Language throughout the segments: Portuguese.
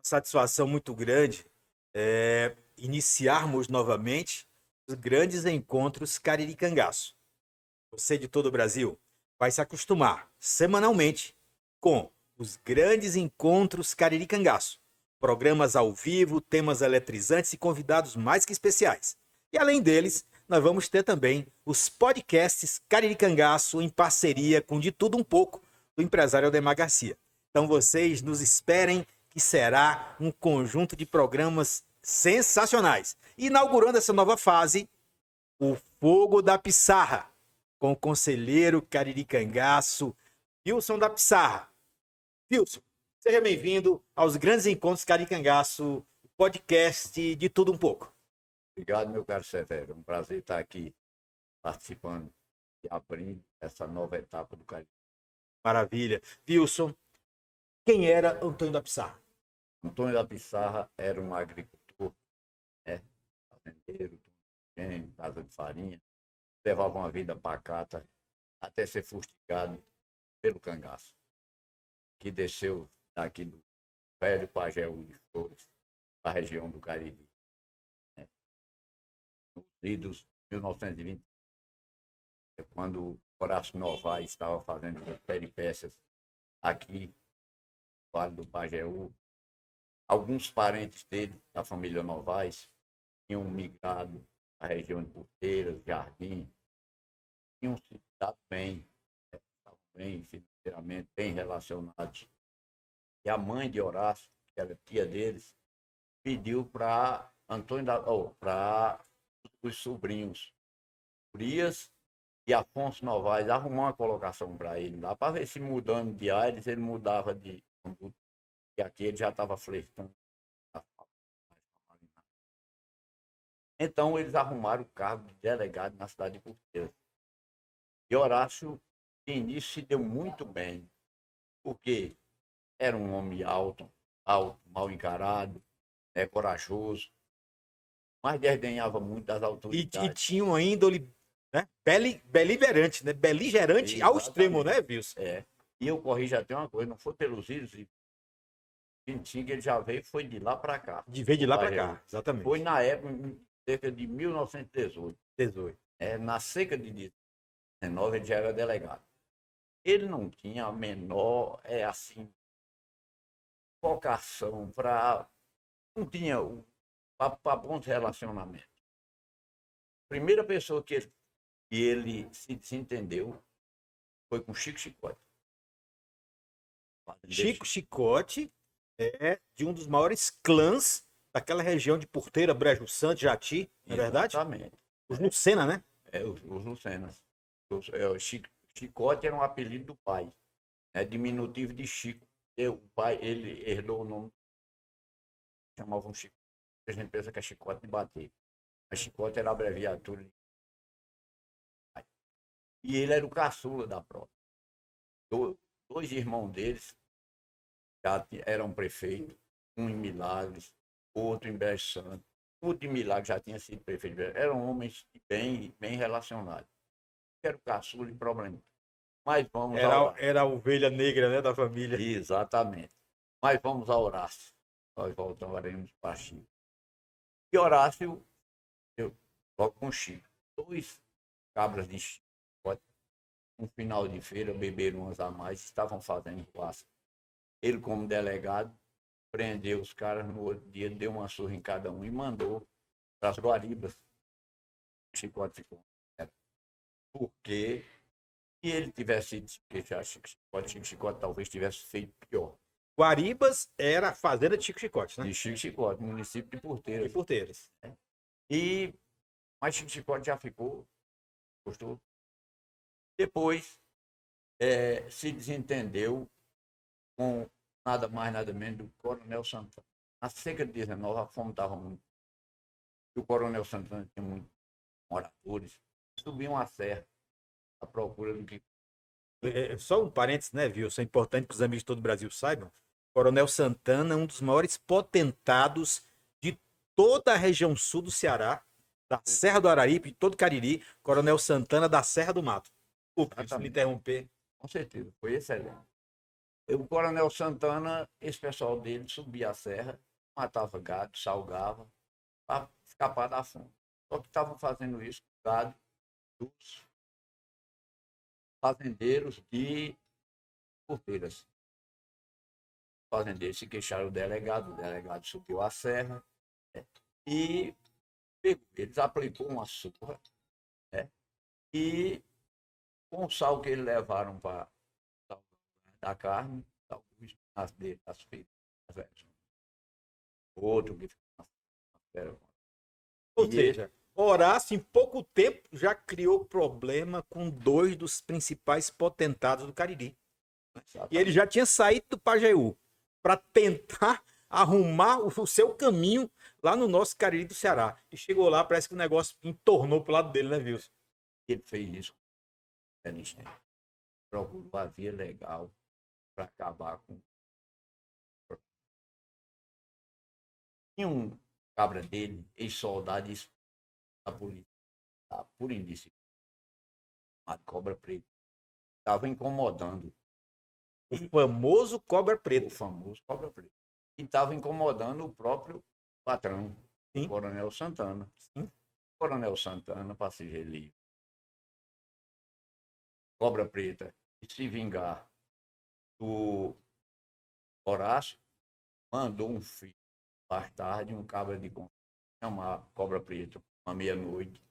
Satisfação muito grande iniciarmos novamente os grandes encontros Cariri Cangaço. Você de todo o Brasil vai se acostumar semanalmente com os grandes encontros Cariri Cangaço. Programas ao vivo, temas eletrizantes e convidados mais que especiais. E além deles, nós vamos ter também os podcasts Cariri Cangaço em parceria com De Tudo Um Pouco, do empresário Aldemar Garcia. Então vocês nos esperem que será um conjunto de programas sensacionais. Inaugurando essa nova fase, o Fogo da Pissarra, com o conselheiro Cariri Cangaço, Wilson da Pissarra. Wilson, seja bem-vindo aos Grandes Encontros Cariri Cangaço, podcast de tudo um pouco. Obrigado, meu caro Severo. É um prazer estar aqui participando e abrindo essa nova etapa do Cariri. Maravilha. Wilson, quem era Antônio da Pissarra? Antônio da Pissarra era um agricultor, fazendeiro, casa de farinha, levava uma vida pacata até ser fustigado pelo cangaço, que desceu daqui do velho Pajeú de Flores, da região do Cariri. Nos idos de 1920, quando Horácio Novaes estava fazendo peripécias aqui no Vale do Pajeú, alguns parentes dele, da família Novaes, tinham migrado à região de Porteiras, Jardim, tinham se dado bem, estavam bem financeiramente, bem relacionados. E a mãe de Horácio, que era tia deles, pediu para para os sobrinhos, Urias e Afonso Novaes, arrumar uma colocação para ele lá, para ver se mudando de ares ele mudava de conduta. E aqui ele já estava flertando. Então eles arrumaram o cargo de delegado na cidade de Porteiras. E Horácio, de início, se deu muito bem, porque era um homem alto, mal encarado, corajoso, mas desdenhava muito das E autoridades. tinha uma índole, né? Beligerante, né? Beligerante ao extremo, né, Wilson? E eu corri já tem uma coisa, não foi pelos ídolos e 25 ele já veio, foi de lá para cá. Veio de lá para cá, exatamente. Foi na época, cerca de 1918. 18. Na seca de 19 ele já era delegado. Ele não tinha a menor, vocação para... Não tinha para bons relacionamentos. A primeira pessoa que ele se desentendeu foi com Chico Chicote. Chico Chicote é de um dos maiores clãs daquela região de Porteira, Brejo Santo, Jati, não é verdade? Exatamente. Os Lucena, né? Os Lucenas. Chicote era um apelido do pai, diminutivo de Chico. O pai, ele herdou o nome, chamavam Chico. A gente pensa que é chicote de bater. Mas chicote era a abreviatura. E ele era o caçula da prova. Dois irmãos deles já eram prefeitos, um em Milagres, outro em Brejo Santo. O de Milagres já tinha sido prefeito. Eram homens bem relacionados. Era o caçula e problema. Mas vamos era a ovelha negra, né, da família. Exatamente. Mas vamos a Horácio. Nós voltaremos para Chico. E Horácio, logo com Chico, 2 cabras de Chico, um final de feira, beberam umas a mais, estavam fazendo clássico. Ele, como delegado, prendeu os caras no outro dia, deu uma surra em cada um e mandou para as Guaribas. Chicote ficou. Porque se ele tivesse ido queixar Chico Chicote talvez tivesse feito pior. Guaribas era a fazenda de Chico Chicote, né? De Chico Chicote, município de Porteiras. De Porteiras. Mas Chico Chicote já gostou. Depois se desentendeu com nada mais, nada menos do Coronel Santana. Na seca de 19, a fome estava muito. E o Coronel Santana tinha muitos moradores. Subiam a serra à procura do que... Só um parênteses, né, Wilson? É importante que os amigos de todo o Brasil saibam. Coronel Santana é um dos maiores potentados de toda a região sul do Ceará, da Serra do Araripe, de todo o Cariri. Coronel Santana da Serra do Mato. Se me interromper. Com certeza, foi excelente. O Coronel Santana, esse pessoal dele subia a serra, matava gado, salgava, para escapar da fome. Só que estavam fazendo isso com gado dos fazendeiros de Porteiras. Os fazendeiros se queixaram o delegado subiu a serra, né, e eles aplicou uma surra, né, e com o sal que eles levaram para da carne, as dele, as feitas, outro que ficou na Ou e seja, Horácio, em pouco tempo, já criou problema com dois dos principais potentados do Cariri. E ele já tinha saído do Pajeú para tentar arrumar o seu caminho lá no nosso Cariri do Ceará. E chegou lá, parece que o negócio entornou pro lado dele, né, Wilson? ele fez isso. Procurou a via legal para acabar com. Tinha um cabra dele, ex-soldado da polícia, por indício, a cobra preta. Estava incomodando. O famoso Cobra O Preta. famoso cobra preta. E estava incomodando o próprio patrão, Sim. o Coronel Santana. Sim. O Coronel Santana, para se livre, cobra preta, e se vingar do Horácio, mandou um filho, mais tarde, um cabra de chamar cobra preta, uma meia-noite,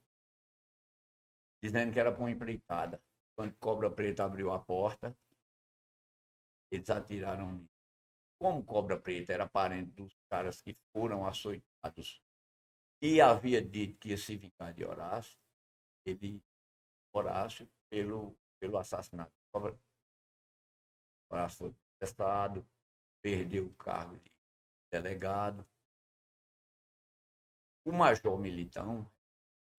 dizendo que era para uma empreitada. Quando Cobra Preta abriu a porta, eles atiraram nele. Como Cobra Preta era parente dos caras que foram açoitados e havia dito que ia se vingar de Horácio, Horácio, pelo assassinato. Horácio foi arrestado, perdeu o cargo de delegado. O major Militão,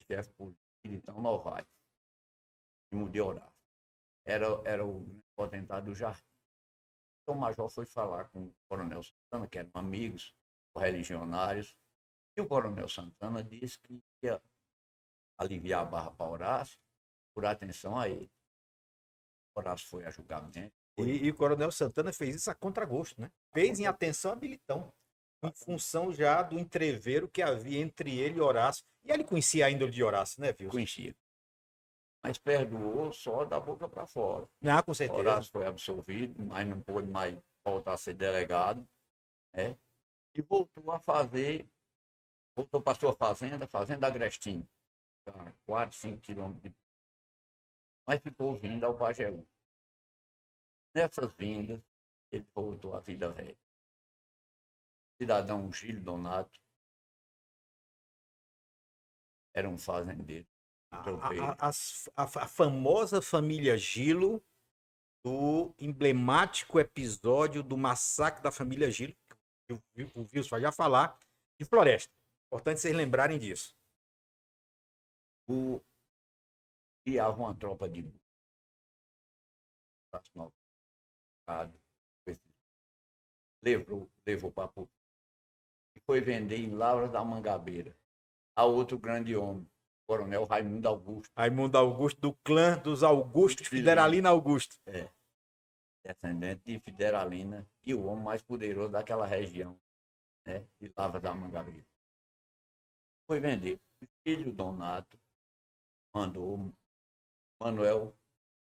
chefe político, Militão Novaes, primo de Horácio, era o potentado do Jardim. Então o major foi falar com o Coronel Santana, que eram amigos, religionários, e o Coronel Santana disse que ia aliviar a barra para Horácio por atenção a ele. Horácio foi a julgamento. E o Coronel Santana fez isso a contragosto, né? Fez em atenção a Militão, em função já do entreveiro que havia entre ele e Horácio. E ele conhecia a índole de Horácio, né, Wilson? Conhecia. Mas perdoou só da boca para fora. Ah, com certeza. Horácio foi absolvido, mas não pôde mais voltar a ser delegado, né? E voltou para sua fazenda Agrestinho, 4, 5 quilômetros. Mas ficou vindo ao Pajeú. Nessas vindas, ele voltou à vida velha. O cidadão Gílio Donato era um fazendeiro. A famosa família Gilo, do emblemático episódio do massacre da família Gilo, que o Wilson vai já falar, de Floresta. Importante vocês lembrarem disso. Criava uma tropa de levou para Porto e foi vender em Lavras da Mangabeira a outro grande homem, Coronel Raimundo Augusto. Raimundo Augusto, do clã dos Augustos, Fideralina Augusto. Descendente de Fideralina e o homem mais poderoso daquela região, né, de Lavras da Mangabeira. Foi vender. O filho Donato mandou, Manuel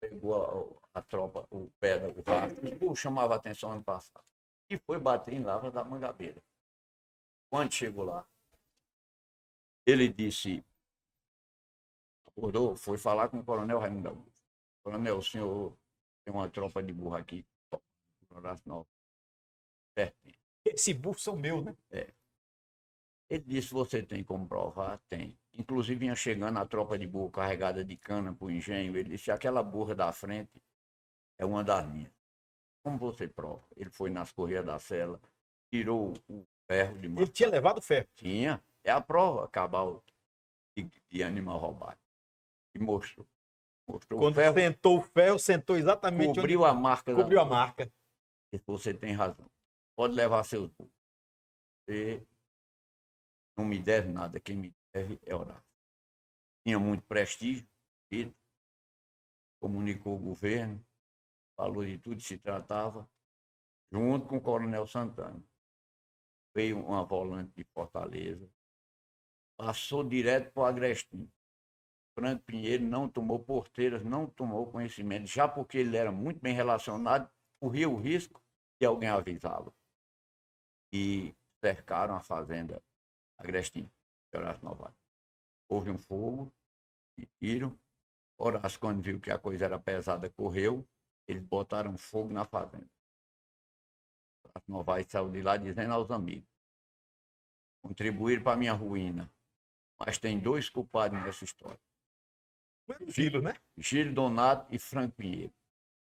pegou a tropa, o pé do rastro, que chamava a atenção ano passado, e foi bater em Lavras da Mangabeira. Quando chegou lá, ele disse, acordou, foi falar com o Coronel Raimundo Augusto. Coronel, o senhor tem uma tropa de burro aqui, pertinho. Esse burro são meu, né? Ele disse, você tem como provar? Tem. Inclusive vinha chegando a tropa de burro carregada de cana para o engenho. Ele disse, aquela burra da frente é uma das minhas. Como você prova? Ele foi nas correias da cela, tirou o ferro de mão. Ele tinha levado o ferro? Tinha. É a prova, cabal de animal roubado. E mostrou. Quando o ferro, sentou o ferro, sentou exatamente cobriu onde... a marca. Cobriu a marca. Você tem razão. Pode levar seus burros. Você não me deve nada. Quem me deve é Horácio. Tinha muito prestígio. Ele comunicou o governo. Falou de tudo que se tratava. junto com o Coronel Santana. Veio uma volante de Fortaleza, passou direto para o Agrestino. Franco Pinheiro não tomou Porteiras, não tomou conhecimento, já porque ele era muito bem relacionado, corria o risco de alguém avisá-lo. E cercaram a fazenda Agrestino, de Horácio Novaes. Houve um fogo, e tiro. Horácio, quando viu que a coisa era pesada, correu. Eles botaram fogo na fazenda. Horácio Novaes saiu de lá dizendo aos amigos: contribuíram para a minha ruína, mas tem 2 culpados nessa história. Gilo, né? Gílio Donato e Franco Pinheiro.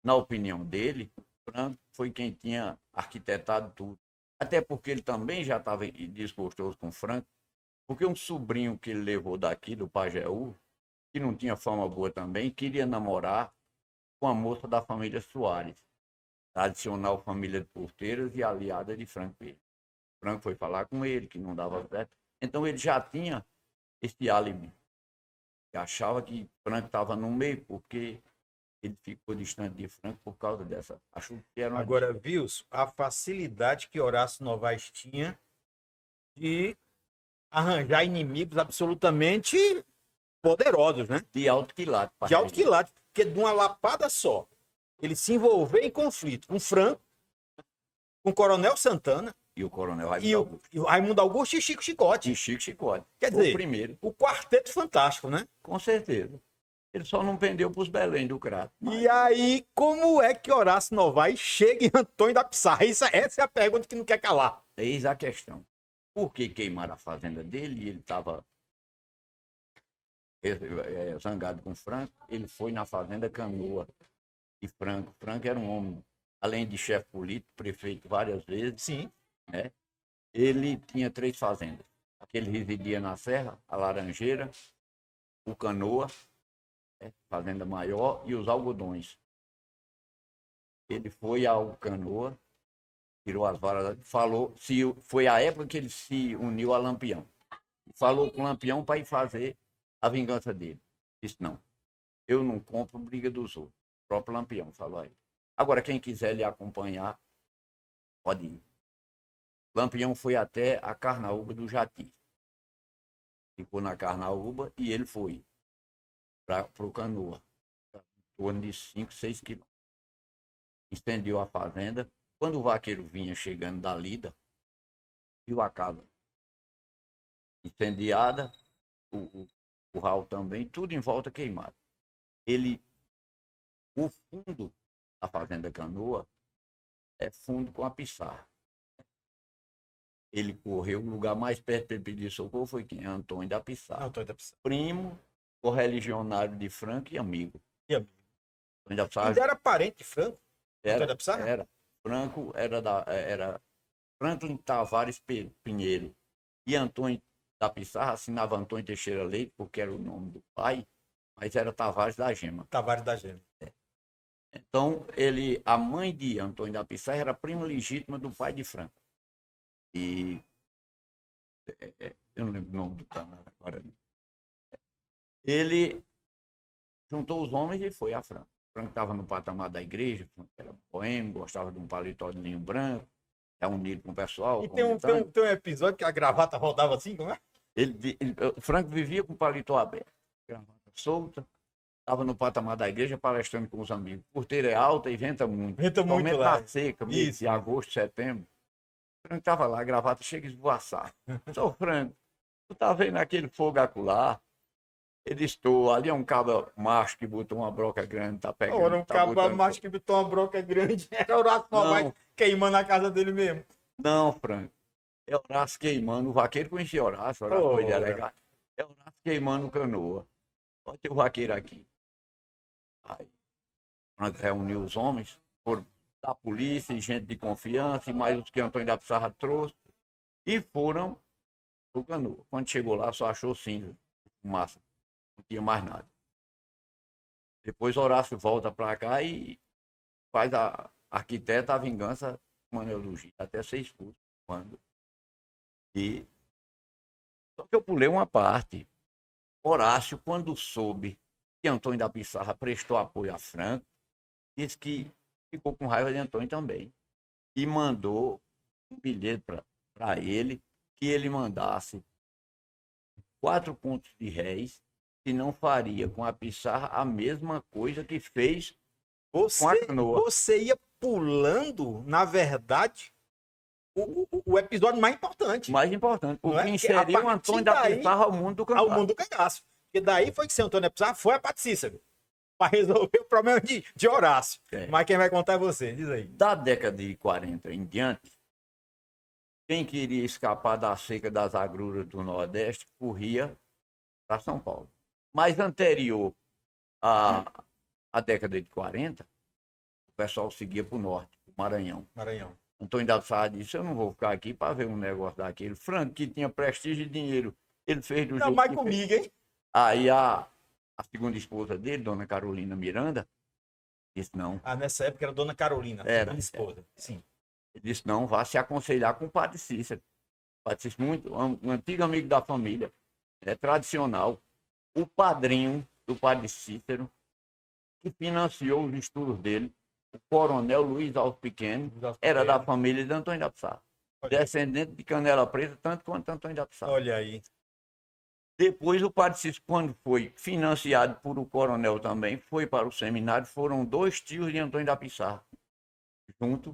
Na opinião dele, Franco foi quem tinha arquitetado tudo. Até porque ele também já estava desgostoso com Franco, porque um sobrinho que ele levou daqui, do Pajeú, que não tinha fama boa também, queria namorar com a moça da família Soares, tradicional família de Porteiras e aliada de Franco Pinheiro. Franco foi falar com ele, que não dava certo. Então ele já tinha esse álibi. Achava que Franco estava no meio, porque ele ficou distante de Franco por causa dessa. Achou que era uma... Agora, Wilson, a facilidade que Horácio Novaes tinha de arranjar inimigos absolutamente poderosos, né? de alto quilate. De alto quilate, porque de uma lapada só, ele se envolveu em conflito com Franco, com o Coronel Santana E o Coronel e Raimundo o, Augusto. e o Raimundo Augusto e Chico Chicote. E Chico Chicote. Quer Foi dizer, o primeiro, o quarteto fantástico, né? com certeza. Ele só não pendeu para os Belém do Crato. E aí, como é que Horácio Novaes chega em Antônio da Pissarra? Essa é a pergunta que não quer calar. Eis a questão. Por que queimaram a fazenda dele e ele estava zangado com Franco? Ele foi na fazenda Canoa de Franco. Franco era um homem, além de chefe político, prefeito várias vezes, Sim. né? Ele tinha 3 fazendas. Ele residia na Serra, a Laranjeira, o Canoa, né? Fazenda Maior, e os Algodões. Ele foi ao Canoa, tirou as varas, falou, foi a época que ele se uniu a Lampião. Falou com o Lampião para ir fazer a vingança dele. Disse: não, eu não compro briga dos outros. O próprio Lampião falou aí. Agora, quem quiser lhe acompanhar, pode ir. Lampião foi até a Carnaúba do Jati. Ficou na Carnaúba e ele foi para o Canoa, em torno de 5, 6 quilômetros. Incendiou a fazenda. Quando o vaqueiro vinha chegando da lida, viu a casa incendiada, o curral também, tudo em volta queimado. O fundo da fazenda Canoa é fundo com a pissarra. Ele correu, o lugar mais perto para ele pedir socorro foi quem? Antônio da Pissarra. Antônio da Pissarra. Primo, correligionário de Franco e amigo. E amigo. Antônio da Pissarra Ele era parente de Franco? Antônio da era, Pissarra? era. Franco era Franklin Tavares Pinheiro. E Antônio da Pissarra assinava Antônio Teixeira Leite, porque era o nome do pai, mas era Tavares da Gema. Tavares da Gema. Então, a mãe de Antônio da Pissarra era prima legítima do pai de Franco. E eu não lembro o nome do camarada agora. Ele juntou os homens e foi a Franco. Franco estava no patamar da igreja, era boêmio, gostava de um paletó de linho branco, é unido com o pessoal. E tem um episódio que a gravata rodava assim, como é? O Franco vivia com o paletó aberto, gravata solta, estava no patamar da igreja palestrando com os amigos. Porteira é alta e venta muito. Venta muito lá. Na seca, mês de agosto, setembro. O Franco estava lá, a gravata chega a esvoaçar. Só Franco, tu tá vendo aquele fogo acolá? Ele estou, ali é um cabo macho que botou uma broca grande, tá pegando. Ora, um cabo macho que botou uma broca grande, era Horácio Novaes queimando a casa dele mesmo. Não, Franco, é Horácio queimando, o vaqueiro conhecia Horácio foi delegado. É Horácio queimando Canoa. Pode ter o vaqueiro aqui. Aí, Franco reuniu os homens, foram da polícia e gente de confiança, e mais os que Antônio da Pissarra trouxe, e foram pro Canoa. Quando chegou lá, só achou cinza, fumaça. Não tinha mais nada. Depois Horácio volta para cá e faz arquiteta a vingança com analogia, até ser expulso. Só que eu pulei uma parte. Horácio, quando soube que Antônio da Pissarra prestou apoio a Franco, disse que ficou com raiva de Antônio também. e mandou um bilhete para ele, que ele mandasse 4 contos de réis, se não faria com a Pissarra a mesma coisa que fez com a canoa. Você ia pulando, na verdade, o episódio mais importante. Mais importante, o Não é? que Porque a inseriu o partir Antônio da daí, Pissarra ao mundo do ao cangaço. mundo do cangaço. Porque daí foi que seu Antônio da Pissarra foi a Padre Cícero para resolver o problema de Horácio. É. Mas quem vai contar é você, diz aí. Da década de 40 em diante, quem queria escapar da seca das agruras do Nordeste corria para São Paulo. Mas anterior à década de 40, o pessoal seguia para o norte, o Maranhão. Maranhão. Antônio da Pissarra disse, eu não vou ficar aqui para ver um negócio daquele. Franco, que tinha prestígio e dinheiro, ele fez do Não, jeito mais que comigo, fez. hein? Aí a segunda esposa dele, Dona Carolina Miranda, disse não. Ah, nessa época era Dona Carolina, Era. segunda esposa. Sim. Ele disse, não, vá se aconselhar com o Padre Cícero. O Padre Cícero, um antigo amigo da família, é tradicional. O padrinho do Padre Cícero, que financiou os estudos dele, o coronel Luiz Alves Pequeno, era da família de Antônio da Pissarra. Descendente de Canela Preta, tanto quanto Antônio da Pissarra. Olha aí. Depois o Padre Cícero, quando foi financiado por o coronel também, foi para o seminário, foram 2 tios de Antônio da Pissarra, junto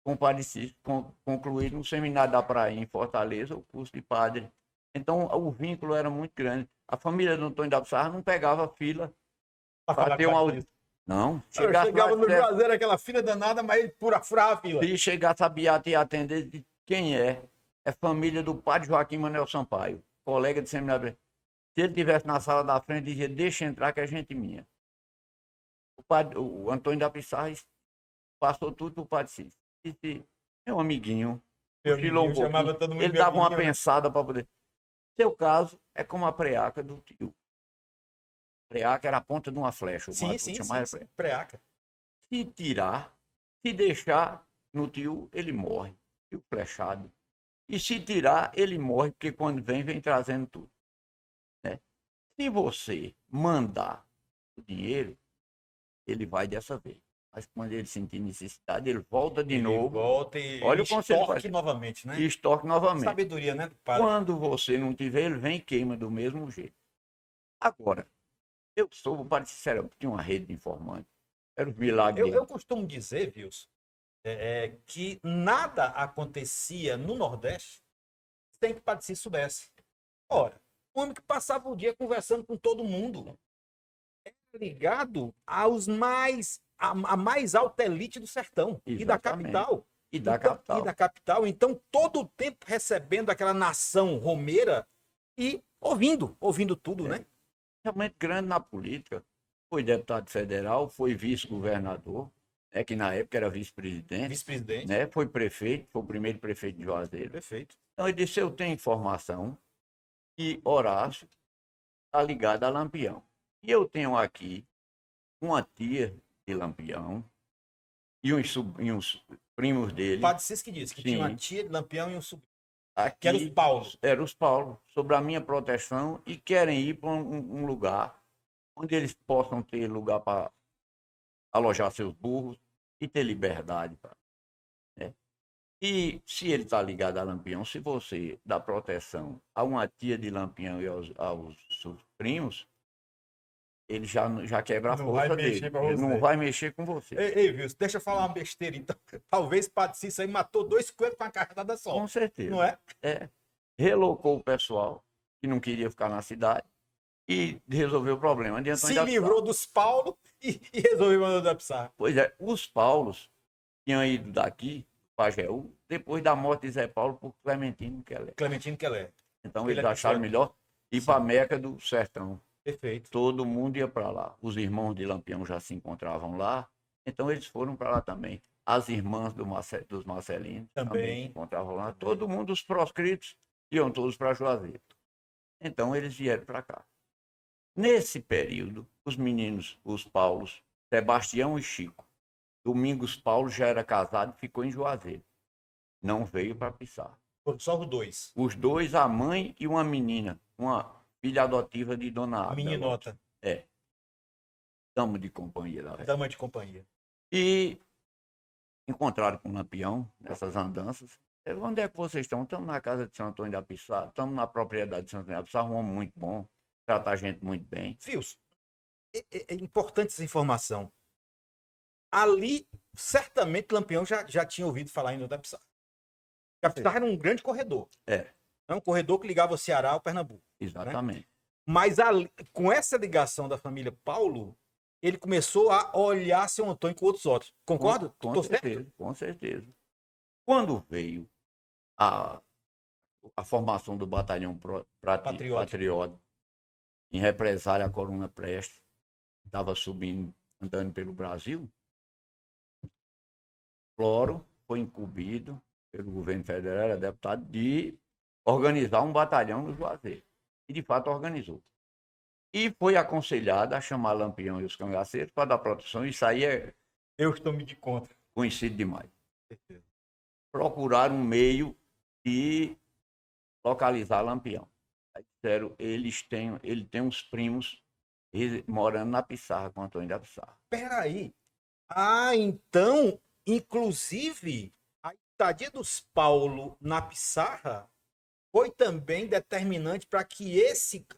com o Padre Cícero, concluíram no seminário da Praia, em Fortaleza, o curso de padre. Então o vínculo era muito grande. A família do Antônio da Pissarra não pegava fila para ter uma... Não, chegava no Juazeiro, aquela fila danada, mas ele furava a fila. Se chegasse a Beata e atender, de quem é? É família do Padre Joaquim Manuel Sampaio, colega de seminário. Se ele estivesse na sala da frente, dizia, deixa entrar que é gente minha. O Antônio da Pissarra passou tudo para o Padre Cícero. Disse, meu amiguinho, chamava todo mundo ele dava uma pensada para poder... Seu caso é como a preaca do tio. Preaca era a ponta de uma flecha. Sim, preaca. Se tirar, se deixar no tio, ele morre. Tio flechado. E se tirar, ele morre, porque quando vem trazendo tudo. Né? Se você mandar o dinheiro, ele vai dessa vez. Mas quando ele sentir necessidade, ele volta de novo. Volta e olha o conselho estoque novamente, né? Estoque novamente. Sabedoria, né, padre? Quando você não tiver, ele vem e queima do mesmo jeito. Agora, eu sou o Padre Cícero, tinha uma rede de informantes. Era os milagres. Eu costumo dizer, Wilson, que nada acontecia no Nordeste sem que o Padre Cícero soubesse. Ora, um homem que passava o dia conversando com todo mundo, era ligado aos a mais alta elite do sertão. Exatamente. E da capital. E da capital. Então, todo o tempo recebendo aquela nação romeira e ouvindo tudo, né? Realmente grande na política. Foi deputado federal, foi vice-governador, que na época era vice-presidente. Vice-presidente. Né? Foi prefeito, foi o primeiro prefeito de Juazeiro. Perfeito. Então ele disse, eu tenho informação que Horácio está ligado a Lampião. E eu tenho aqui uma tia de Lampião e uns primos dele. O Padre Cícero que disse que tinha uma tia de Lampião e um sobrinho. Aqui, que eram os Paulos. Eram os Paulos, sobre a minha proteção, e querem ir para um lugar onde eles possam ter lugar para alojar seus burros e ter liberdade. Né? E se ele está ligado a Lampião, se você dá proteção a uma tia de Lampião e aos seus primos, ele já quebra a força dele. Ele não vai mexer com você. Ei, Wilson, deixa eu falar uma besteira, então. Talvez o Padre Cícero aí matou 2 coelhos com uma cajadada só. Com certeza. Não é? Relocou o pessoal que não queria ficar na cidade e resolveu o problema. Se livrou dos Paulos e resolveu o Antônio da Pissarra. Pois é, os Paulos tinham ido daqui, Pajeú, depois da morte de Zé Paulo, por Clementino Quelé. Clementino Quelé. Então eles acharam melhor ir para a Meca do Sertão. Perfeito. Todo mundo ia para lá. Os irmãos de Lampião já se encontravam lá, então eles foram para lá também. As irmãs dos Marcelinos também se encontravam lá. Todo mundo, os proscritos, iam todos para Juazeiro. Então eles vieram para cá. Nesse período, os meninos, os Paulos, Sebastião e Chico, Domingos Paulo já era casado e ficou em Juazeiro. Não veio para Pissarra. Só os 2. Os 2, a mãe e uma menina, uma filha adotiva de Dona Abda. Meninota. Dama de companhia, na verdade. Dama de companhia. E encontraram com o Lampião nessas andanças. Onde é que vocês estão? Estamos na casa de Santo Antônio da Pissarra, estamos na propriedade de Santo Antônio da Pissarra, um homem muito bom, trata a gente muito bem. Fios, é importante essa informação. Ali, certamente, Lampião já tinha ouvido falar em da Pissarra. A Pissarra era um grande corredor. É. É um corredor que ligava o Ceará ao Pernambuco. Exatamente. Né? Mas com essa ligação da família Paulo, ele começou a olhar São Antônio com outros olhos. Concorda? Com certeza, com certeza. Quando veio a formação do Batalhão Patriota em represália à Coluna Prestes, estava subindo, andando pelo Brasil, Floro foi incumbido pelo governo federal, era deputado, de organizar um batalhão no Juazeiro. E, de fato, organizou. E foi aconselhado a chamar Lampião e os cangaceiros para dar proteção. Isso aí é... Eu estou me de conta. Conhecido demais. Procurar um meio de localizar Lampião. Aí disseram, ele tem uns primos morando na Pissarra, com Antônio da Pissarra. Peraí. Ah, então, inclusive, a estadia dos Paulo na Pissarra foi também determinante para que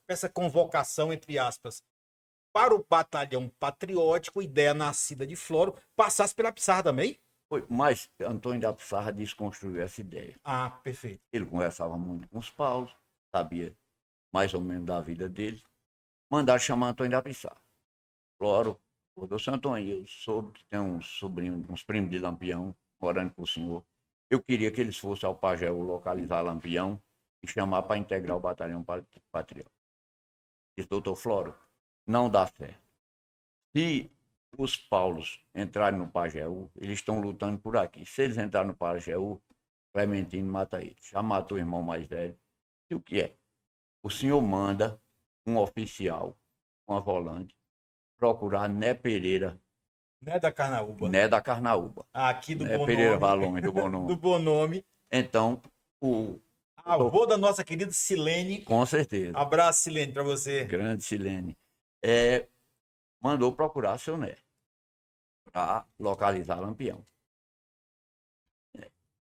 essa convocação, entre aspas, para o batalhão patriótico, ideia nascida de Floro, passasse pela Pissarra também? Foi, mas Antônio da Pissarra desconstruiu essa ideia. Ah, perfeito. Ele conversava muito com os Paulos, sabia mais ou menos da vida dele. Mandaram chamar Antônio da Pissarra. Floro, doutor Antônio, eu soube que tem uns primos de Lampião morando com o senhor. Eu queria que eles fossem ao Pajeú localizar Lampião e chamar para integrar o batalhão patriota. Disse, doutor Floro, não dá certo. Se os Paulos entrarem no Pajeú, eles estão lutando por aqui. Se eles entrarem no Pajeú, Clementino mata eles. Já matou o irmão mais velho. E o que é? O senhor manda um oficial, uma volante, procurar Né Pereira. Né da Carnaúba. Né da Carnaúba. Aqui do Né Bonome. Pereira Valões, do Bonome. Do Bonome. Então, o avô da nossa querida Silene. Com certeza. Abraço, Silene, para você. Grande Silene. Mandou procurar seu Né para localizar Lampião.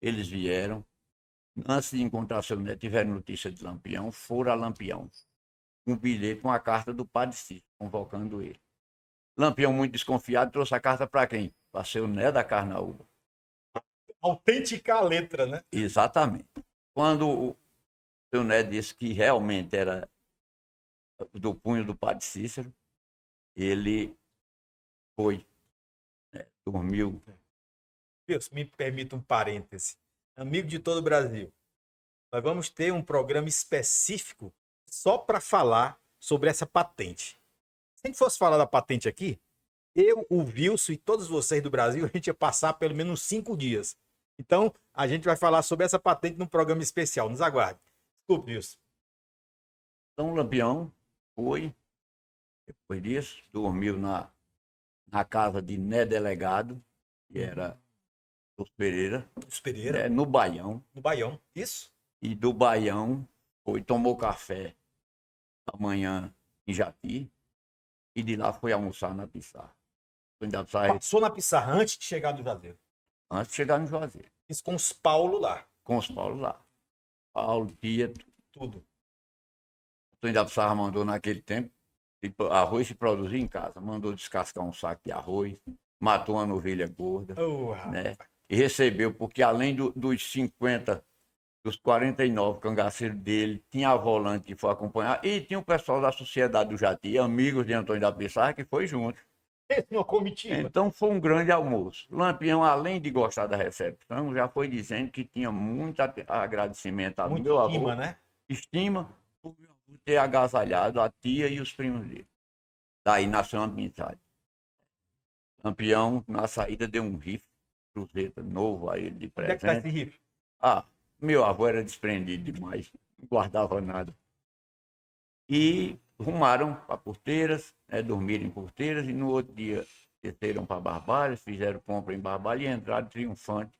Eles vieram. Antes de encontrar seu Né, tiveram notícia de Lampião, foram a Lampião. Um bilhete com a carta do Padre Cícero, convocando ele. Lampião, muito desconfiado, trouxe a carta para quem? Para seu Né da Carnaúba. Autenticar a letra, né? Exatamente. Quando o seu Né disse que realmente era do punho do Padre Cícero, ele foi, né, dormiu. Deus, me permita um parêntese. Amigo de todo o Brasil, nós vamos ter um programa específico só para falar sobre essa patente. Se a gente fosse falar da patente aqui, eu, o Wilson e todos vocês do Brasil, a gente ia passar pelo menos 5 dias. Então, a gente vai falar sobre essa patente num programa especial. Nos aguarde. Desculpe, Wilson. Então, o Lampião foi, depois disso, dormiu na casa de Né Delegado, que era dos Pereira. Dos Pereira. No Baião. No Baião, isso. E do Baião, tomou café amanhã em Jati, e de lá foi almoçar na Pissarra. Passou na Pissarra antes de chegar no Juazeiro. Antes de chegar no Juazeiro. Isso com os Paulo lá. Com os Paulo lá. Paulo, Tia, tudo. Antônio da Pissarra mandou naquele tempo, arroz se produzia em casa. Mandou descascar um saco de arroz, matou uma novilha gorda, né? E recebeu, porque além dos 50, dos 49 cangaceiros dele, tinha a volante que foi acompanhar, e tinha o pessoal da Sociedade do Jati, amigos de Antônio da Pissarra, que foi junto. Uma comitiva. Então foi um grande almoço. Lampião, além de gostar da recepção, já foi dizendo que tinha muito agradecimento ao meu avô. Estima, né? Estima por ter agasalhado a tia e os primos dele. Daí nasceu uma amizade. Lampião, na saída, deu um rifle, cruzeta novo a ele de presente. Onde é que tá esse rifle? Meu avô era desprendido demais, não guardava nada. E rumaram para Porteiras, né, dormiram em Porteiras, e no outro dia desceram para Barbalhas, fizeram compra em Barbalhas e entraram triunfante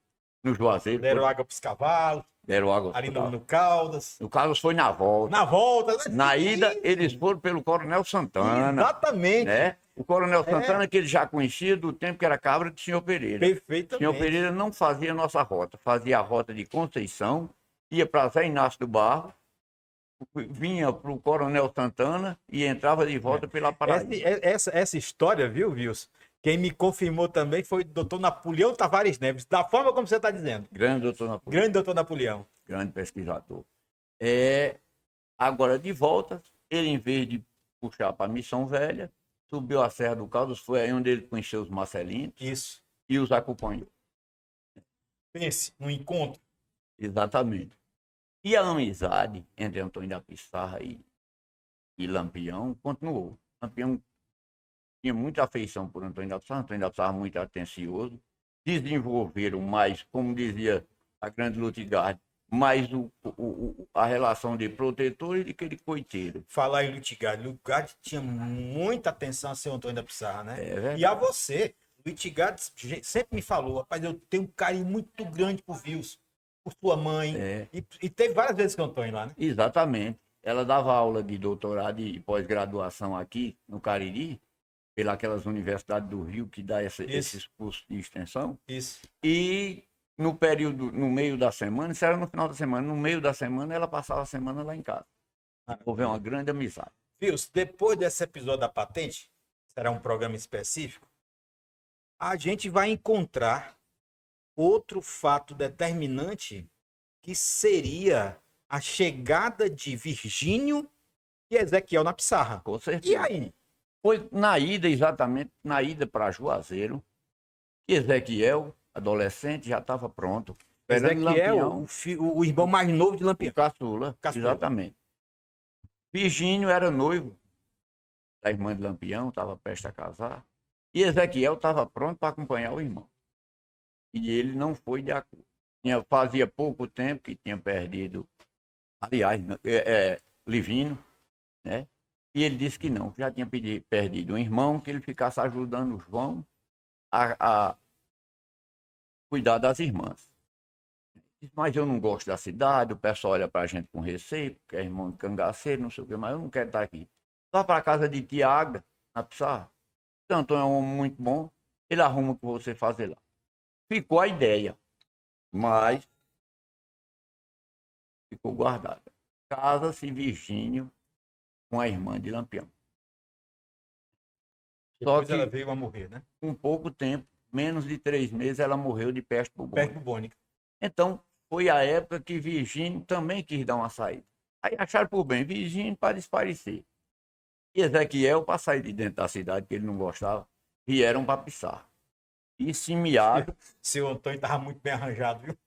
no Juazeiro. Deram água para os cavalos. Deram água ali no Caldas. O Caldas foi na volta. Na volta, né? Na ida, eles foram pelo Coronel Santana. Exatamente. Né? O Coronel Santana, que ele já conhecia do tempo que era cabra do senhor Pereira. O Perfeitamente. senhor Pereira não fazia a nossa rota, fazia a rota de Conceição, ia para Zé Inácio do Barro, vinha para o Coronel Santana e entrava de volta pela Paraíba. Essa história, viu, Wilson? Quem me confirmou também foi o doutor Napoleão Tavares Neves, da forma como você está dizendo. Grande doutor Napoleão. Grande doutor Napoleão. Grande pesquisador. Agora, de volta, ele, em vez de puxar para a Missão Velha, subiu a Serra do Caldas, foi aí onde ele conheceu os Marcelinos. Isso. E os acompanhou. Pense, um encontro. Exatamente. E a amizade entre Antônio da Pissarra e Lampião continuou. Lampião tinha muita afeição por Antônio da Pissarra muito atencioso. Desenvolveram mais, como dizia a grande Lutgarde, mais a relação de protetor e de aquele coiteiro. Falar em Lutgarde. Lutgarde tinha muita atenção a seu Antônio da Pissarra, né? É e a você. Lutgarde sempre me falou, rapaz, eu tenho um carinho muito grande por Wilson, por sua mãe. E teve várias vezes que eu Antônio lá, né? Exatamente. Ela dava aula de doutorado e pós-graduação aqui no Cariri, pelas universidades do Rio, que dá esses cursos de extensão. Isso. E no período, no meio da semana, isso era no final da semana, no meio da semana ela passava a semana lá em casa. Houve uma grande amizade. Wilson, depois desse episódio da patente, será um programa específico, a gente vai encontrar outro fato determinante que seria a chegada de Virgínio e Ezequiel na Pissarra. Com certeza. E aí? Foi na ida, exatamente, na ida para Juazeiro, que Ezequiel, adolescente, já estava pronto. Ezequiel, o irmão mais novo de Lampião. Caçula, exatamente. Virgínio era noivo da irmã de Lampião, estava prestes a casar. E Ezequiel estava pronto para acompanhar o irmão. E ele não foi de acordo. Fazia pouco tempo que tinha perdido, aliás, Livino, né? E ele disse que não, que já tinha perdido um irmão, que ele ficasse ajudando o João a cuidar das irmãs. Mas eu não gosto da cidade, o pessoal olha para a gente com receio, porque é irmão de cangaceiro, não sei o que, mas eu não quero estar aqui. Vá para a casa de tia Agda, na Pissarra. O Antônio é um homem muito bom, ele arruma o que você fazer lá. Ficou a ideia, mas ficou guardada. Casa-se Virgínio com a irmã de Lampião. Depois ela veio a morrer, né? Com pouco tempo, menos de 3 meses, ela morreu de peste bubônica. Então, foi a época que Virgínio também quis dar uma saída. Aí acharam por bem Virgínio para desaparecer. E Ezequiel, para sair de dentro da cidade, que ele não gostava, vieram para Pissarra. E semearam. Seu Antônio estava muito bem arranjado, viu?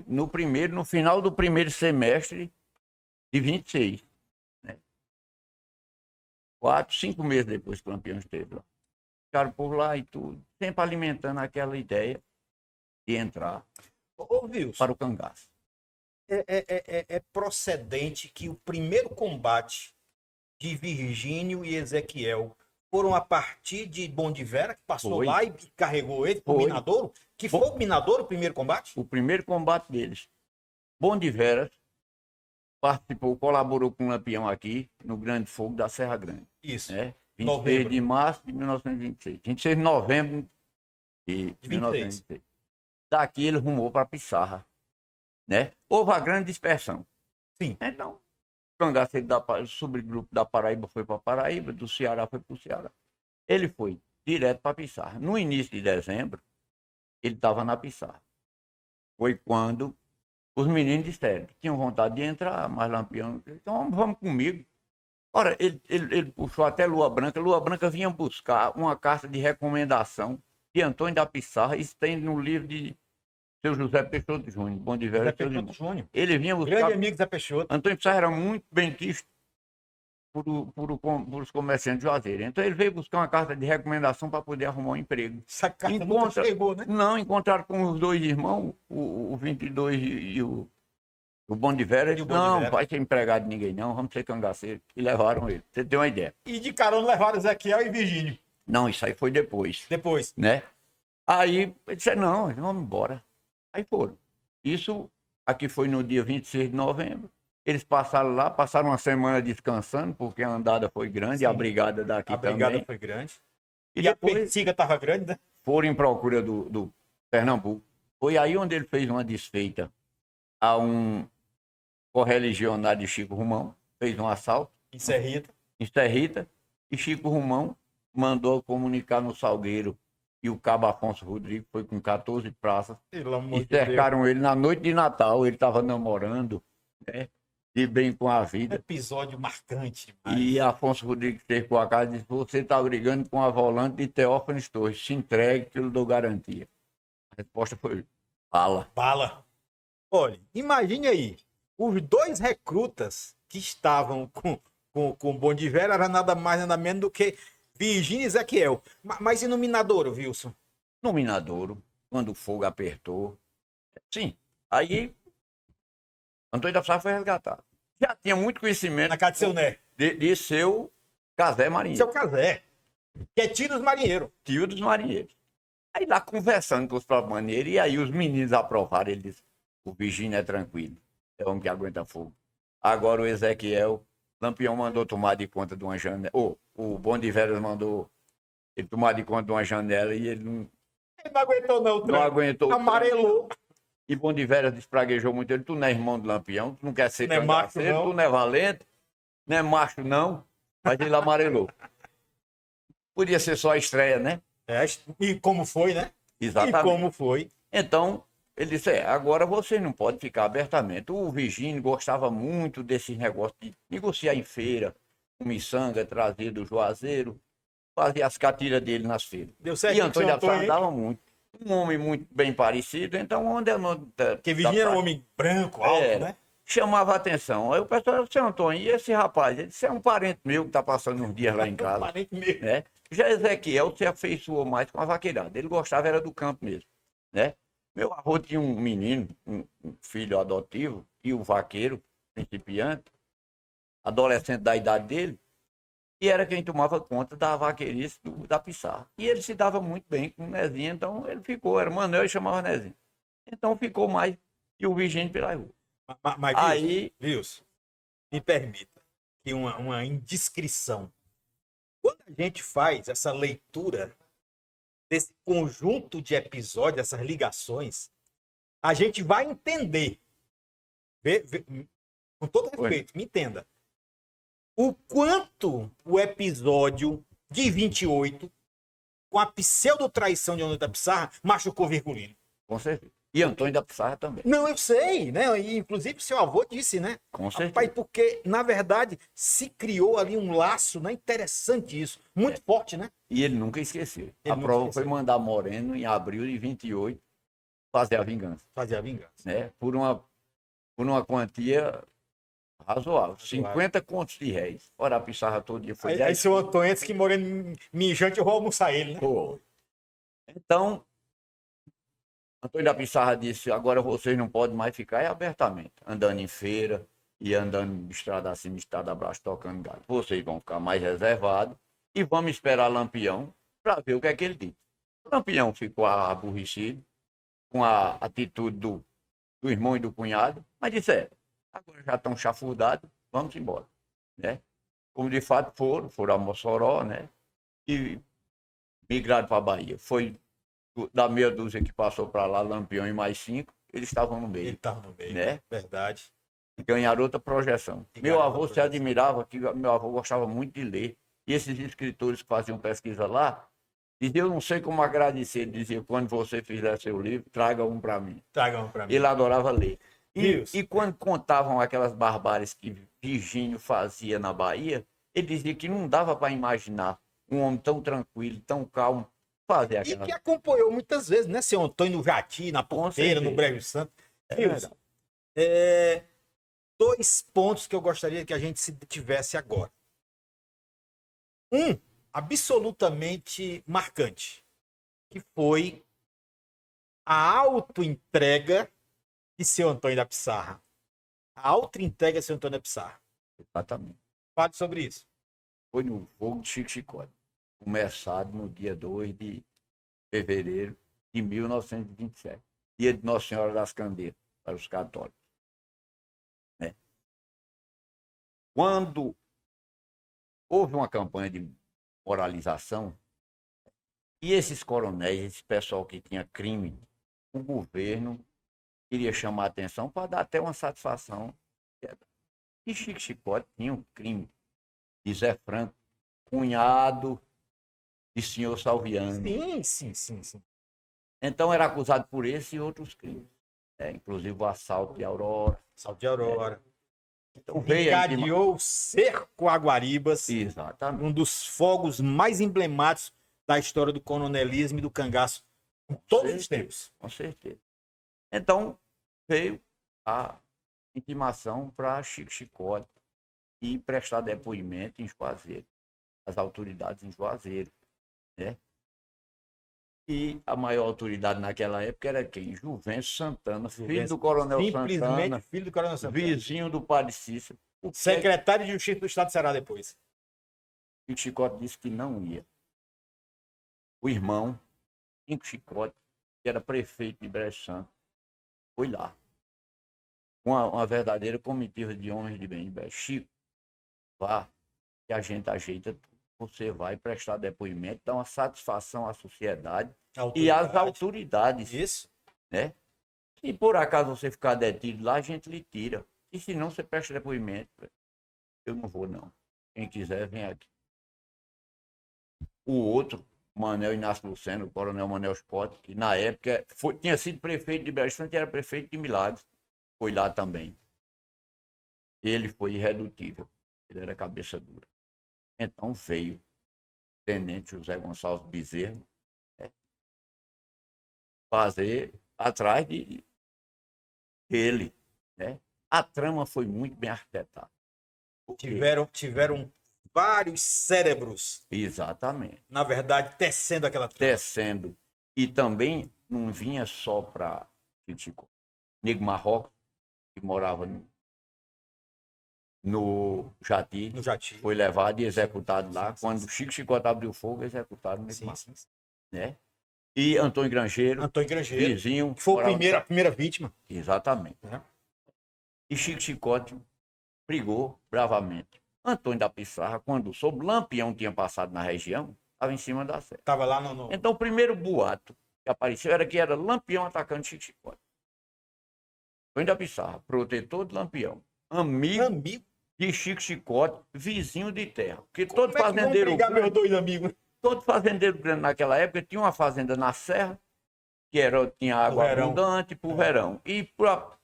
No final do primeiro semestre de 26. Né? 4, 5 meses depois que o Lampião esteve lá. Ficaram por lá e tudo, sempre alimentando aquela ideia de entrar para o cangaço. É procedente que o primeiro combate de Virgínio e Ezequiel foram a partir de Bom de Vera, que passou lá e carregou ele para o Minadouro, que foi o Minadouro o primeiro combate? O primeiro combate deles. Bom de Vera participou, colaborou com o Lampião aqui no Grande Fogo da Serra Grande. Isso. Né? 26 de março de 1926. 26 de novembro de 1926. Daqui ele rumou para Pissarra. Né? Houve a grande dispersão. Sim. Então, o cangaceiro o subgrupo da Paraíba foi para Paraíba, do Ceará foi para o Ceará. Ele foi direto para Pissarra. No início de dezembro, ele estava na Pissarra. Foi quando os meninos disseram que tinham vontade de entrar, mas Lampião, então vamos comigo. Ora, ele puxou até Lua Branca. Lua Branca vinha buscar uma carta de recomendação de Antônio da Pissarra. Isso tem no livro de seu José Peixoto Júnior, Bom de Vera. Ele vinha buscar. Grande amigo Zé Peixoto. Antônio Pissarra era muito bem quisto por os comerciantes de Juazeiro. Então ele veio buscar uma carta de recomendação para poder arrumar um emprego. Essa carta nunca chegou, né? Não, encontraram com os dois irmãos, o 22 e o Bom de Vera. Eles não vai ser empregado de ninguém não, vamos ser cangaceiro. E levaram ele, você tem uma ideia. E de carona levaram Ezequiel e Virgínio. Não, isso aí foi depois. Depois. Né? Aí ele disse, não, vamos embora. Aí foram. Isso aqui foi no dia 26 de novembro. Eles passaram lá, passaram uma semana descansando, porque a andada foi grande, Sim. a brigada daqui A brigada também. foi grande. E E a depois persiga estava grande, né? foram em procura do Pernambuco. Foi aí onde ele fez uma desfeita a um correligionário de Chico Romão, fez um assalto Em Serrita. em Serrita, e Chico Romão mandou comunicar no Salgueiro, e o cabo Afonso Rodrigues foi com 14 praças, Pelo amor e de Deus. cercaram ele na noite de Natal. Ele estava namorando, né, de bem com a vida. Episódio marcante demais. E Afonso Rodrigues cercou a casa e disse: você está brigando com a volante de Teófanes Torres, se entregue que eu lhe dou garantia. A resposta foi: fala. Bala. Olha, imagine aí, os dois recrutas que estavam com o Bom de Vera era nada mais nada menos do que Virgínio e Ezequiel. Mas e no Minadouro, Wilson? No Minadouro, quando o fogo apertou. Sim, aí Antônio da Pissarra foi resgatado. Já tinha muito conhecimento Na casa de seu Né. de seu Casé Marinheiro, Seu Casé, que é tio dos marinheiros. tio dos marinheiros. Aí lá conversando com os próprios marinheiros, e aí os meninos aprovaram. Ele disse: o Virgínio é tranquilo, é homem que aguenta fogo. Agora o Ezequiel, Lampião mandou tomar de conta de uma janela. O Bom de Veras mandou ele tomar de conta de uma janela, e ele Ele não aguentou não, o não tranco. aguentou. Amarelou. E Bom de Veras despraguejou muito ele: tu não é irmão do Lampião, tu não quer ser Não é macho, cangaceiro, não. tu não é valente, não é macho não. Mas ele amarelou. Podia ser só a estreia, né? É, e como foi, né? Exatamente. E como foi. Então, ele disse: agora você não pode ficar abertamente. O Virgínio gostava muito desses negócios de negociar em feira, com miçanga, trazer do Juazeiro, fazia as catilhas dele nas feiras. Deu certo E com o seu Antônio da Pissarra Antônio, hein? dava muito. Um homem muito bem parecido, então onde é o Porque Virgínio era um homem branco, alto, né? chamava a atenção. Aí o pessoal disse: seu Antônio, e esse rapaz? Ele disse: é um parente meu que está passando uns dias lá em casa. Parente mesmo. Né? Já Ezequiel se afeiçoou mais com a vaqueirada. Ele gostava era do campo mesmo, né? Meu avô tinha um menino, um filho adotivo, e o vaqueiro, principiante, adolescente da idade dele, e era quem tomava conta da vaqueirice da Pissarra. E ele se dava muito bem com o Nezinho, então ele ficou, era Manuel e chamava Nezinho. Então ficou mais, e o Virgínio pela rua. Mas Aí, Wilson, me permita que uma indiscrição. Quando a gente faz essa leitura desse conjunto de episódios, essas ligações, a gente vai entender, com todo respeito, me entenda, o quanto o episódio de 28, com a pseudo-traição de Antônio da Pissarra, machucou Virgulino. com certeza. E Antônio da Pissarra também. Não, eu sei, né? E, inclusive, seu avô disse, né? Com certeza. Rapaz, porque, na verdade, se criou ali um laço, né? Interessante isso. Muito forte, né? E ele nunca esqueceu. Ele A nunca prova esqueceu. foi mandar Moreno, em abril de 28, fazer a vingança, Fazer a vingança. né? Por uma quantia razoável. 50 contos de réis. Ora, a Pissarra todo dia foi Aí 10. seu Antônio disse que Moreno mijante, eu vou almoçar ele, né? Pô. Então, Antônio da Pissarra disse: agora vocês não podem mais ficar abertamente, andando em feira e andando de estrada acima, estrada abaixo, tocando gado. Vocês vão ficar mais reservados e vamos esperar Lampião para ver o que é que ele diz. Lampião ficou aborrecido com a atitude do irmão e do cunhado, mas disse: agora já estão chafurdados, vamos embora, né? Como de fato foram a Mossoró, né? E migraram para a Bahia. Foi da meia dúzia que passou para lá, Lampião e mais 5, eles estavam no meio, Ele tava no meio, né? Verdade. E ganharam outra projeção. E Meu ganharam avô outra se projeção. admirava, que meu avô gostava muito de ler. E esses escritores que faziam pesquisa lá, diziam: eu não sei como agradecer. Ele dizia: quando você fizer seu livro, traga um para mim. Tragam para mim. Ele adorava ler. Isso. E quando contavam aquelas barbáries que Virgínio fazia na Bahia, ele dizia que não dava para imaginar um homem tão tranquilo, tão calmo, fazer E aquela... que acompanhou muitas vezes, né? Seu Antônio no Jati, na Com Porteira, no certeza. Brejo Santo. É Wilson, verdade. 2 pontos que eu gostaria que a gente se tivesse agora. Um, absolutamente marcante, que foi a autoentrega de seu Antônio da Pissarra. A autoentrega de seu Antônio da Pissarra. Exatamente. Fale sobre isso. Foi no fogo de Chico Chicória, começado no dia 2 de fevereiro de 1927, dia de Nossa Senhora das Candeias, para os católicos. Né? Quando houve uma campanha de moralização, e esses coronéis, esse pessoal que tinha crime, o governo queria chamar a atenção para dar até uma satisfação. E Chico Chicote tinha um crime de Zé Franco, cunhado de senhor Salviano. Sim. Então era acusado por esse e outros crimes. Inclusive o assalto de Aurora. Assalto de Aurora. Então veio Encadeou o cerco a Guaribas. Exatamente. Um dos fogos mais emblemáticos da história do coronelismo e do cangaço em todos os tempos. Com certeza. Então veio a intimação para Chico Chicote e prestar depoimento em Juazeiro, as autoridades em Juazeiro, né? E a maior autoridade naquela época era quem? Juvencio Santana, filho do Coronel Santana, filho do Coronel Santana, vizinho do Padre Cícero. Secretário de Justiça do Estado de Ceará depois. Chico Chicote disse que não ia. O irmão, Chico Chicote, que era prefeito de Brejo Santo, foi lá. Uma verdadeira comitiva de homens de bem. Chico, vá, que a gente ajeita tudo. Você vai prestar depoimento, dar uma satisfação à sociedade e às autoridades. Isso. Né? Se por acaso você ficar detido lá, a gente lhe tira. E se não, você presta depoimento. Eu não vou, não. Quem quiser, vem aqui. O outro, Manuel Inácio Luceno, o coronel Manuel Spott, que na época tinha sido prefeito de Brejo Santo e era prefeito de Milagres. Foi lá também. Ele foi irredutível. Ele era cabeça dura. Então veio o tenente José Gonçalves Bezerra, né, fazer atrás dele. Né? A trama foi muito bem arquitetada. Tiveram vários cérebros. Exatamente. Na verdade, tecendo aquela trama. Tecendo. E também não vinha só para Chico. Nego Marrocos, que morava no Jati, foi levado e executado lá. Quando o Chico Chicote abriu fogo, executaram no Nego Marrocos. Né? E Antônio Grangeiro, vizinho. Que foi a primeira vítima. Exatamente. E Chico Chicote brigou bravamente. Antônio da Pissarra, quando soube Lampião tinha passado na região, estava em cima da serra. Estava lá no... Então o primeiro boato que apareceu era que era Lampião atacando Chico Chicote. Antônio da Pissarra, protetor de Lampião. Amigo de Chico Chicote, vizinho de terra. Porque todo fazendeiro grande naquela época tinha uma fazenda na serra, que tinha água abundante para o verão. E para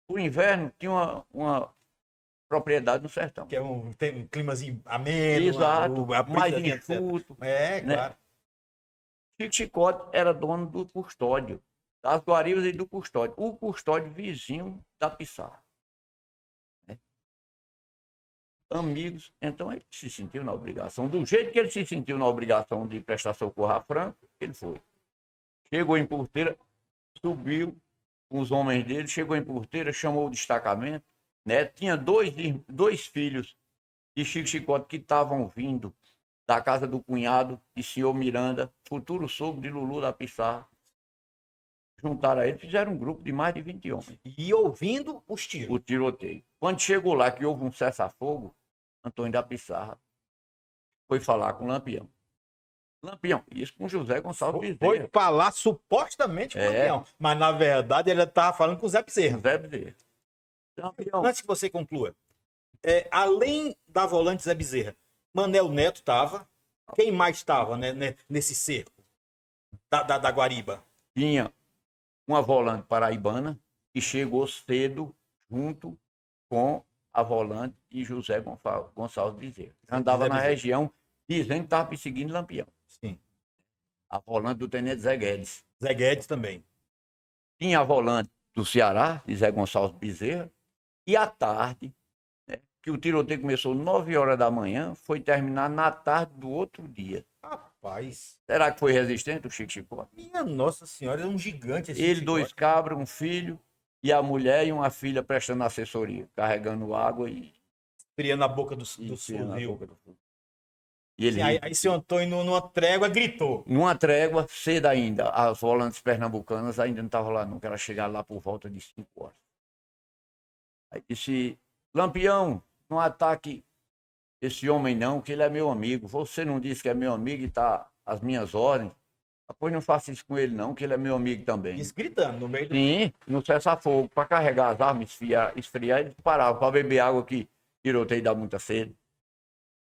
o inverno tinha uma propriedade no sertão. Que tem um climazinho ameno. Exato, mais enxuto. Claro. Né? Chico Chicote era dono do custódio, das Guaribas e do custódio. O custódio vizinho da Pissarra. Amigos, então ele se sentiu na obrigação, do jeito que ele se sentiu na obrigação de prestar socorro a Franco, ele foi. Chegou em Porteira, subiu com os homens dele, chegou em Porteira, chamou o destacamento, né? Tinha dois filhos de Chico Chicote que estavam vindo da casa do cunhado de senhor Miranda, futuro sogro de Lulu da Pissarra. Juntaram a ele, fizeram um grupo de mais de 20 homens. E ouvindo os tiros. O tiroteio. Quando chegou lá, que houve um cessar-fogo, Antônio da Pissarra foi falar com o Lampião. Lampião, isso com José Gonçalves Bezerra. Foi falar supostamente com o Lampião, mas na verdade ele estava falando com o Zé Bezerra. Zé Bezerra. Lampião. Antes que você conclua, além da volante Zé Bezerra, Manel Neto estava. Quem mais estava, né, nesse cerco da Guariba? Tinha uma volante paraibana que chegou cedo junto com a volante e José Gonçalves Bezerra. Andava na região dizendo que estava perseguindo Lampião. Sim. A volante do tenente Zé Guedes. Zé Guedes também. Tinha a volante do Ceará, de Zé Gonçalves Bezerra. E à tarde, né, que o tiroteio começou 9 horas da manhã, foi terminar na tarde do outro dia. Rapaz. Será que foi resistente o Chico Chicote? Minha Nossa Senhora, é um gigante esse Ele, Chicote. 2 cabras, um filho, e a mulher e uma filha prestando assessoria, carregando água e... Fria na boca do rio. E ele... Aí seu Antônio, numa trégua, gritou. Numa trégua, cedo ainda, as volantes pernambucanas ainda não estavam lá não, que elas chegaram lá por volta de 5 horas. Aí disse, Lampião, não ataque esse homem não, que ele é meu amigo. Você não disse que é meu amigo e tá às minhas ordens. Depois não faça isso com ele não, que ele é meu amigo também. Isso gritando no meio do... Sim, no cessar-fogo, para carregar as armas, esfriar, ele parava para beber água que tiroteio dá muita sede.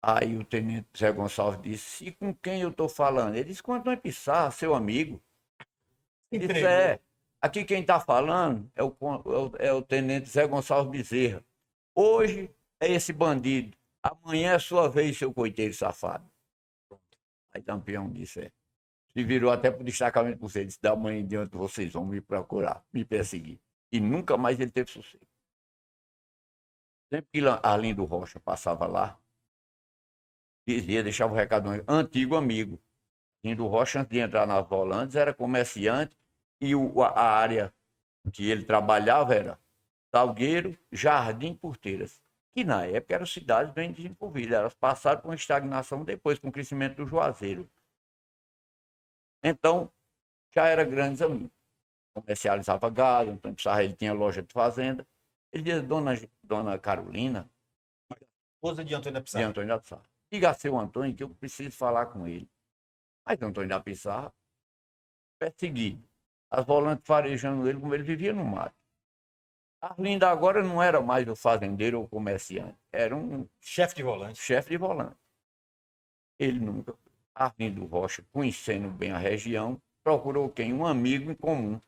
Aí o tenente Zé Gonçalves disse, e com quem eu estou falando? Ele disse, com Antônio Pissarra, seu amigo. Ele disse, aqui quem está falando é o tenente Zé Gonçalves Bezerra. Hoje é esse bandido, amanhã é sua vez, seu coiteiro safado. Aí Lampião disse, se virou até para o destacamento com você, disse, da manhã em diante vocês vão me procurar, me perseguir. E nunca mais ele teve sossego. Sempre que Arlindo Rocha passava lá, dizia, deixava o recado, antigo amigo. Arlindo Rocha, antes de entrar nas volantes, era comerciante e a área que ele trabalhava era Salgueiro, Jardim, Porteiras, que na época eram cidades bem desenvolvidas. Elas passaram por uma estagnação depois, com o crescimento do Juazeiro. Então, já era grandes amigos. Comercializava gado, então ele tinha loja de fazenda. Ele dizia, dona Carolina, Esposa de Antônio da de Pissarra. Antônio da Pissarra, diga a seu Antônio que eu preciso falar com ele. Mas Antônio da Pissarra perseguido. As volantes farejando ele como ele vivia no mato. Arlindo agora não era mais o fazendeiro ou comerciante, era um Chefe de volante. chefe de volante. Ele nunca, Arlindo Rocha, conhecendo bem a região, procurou quem? Um amigo em comum.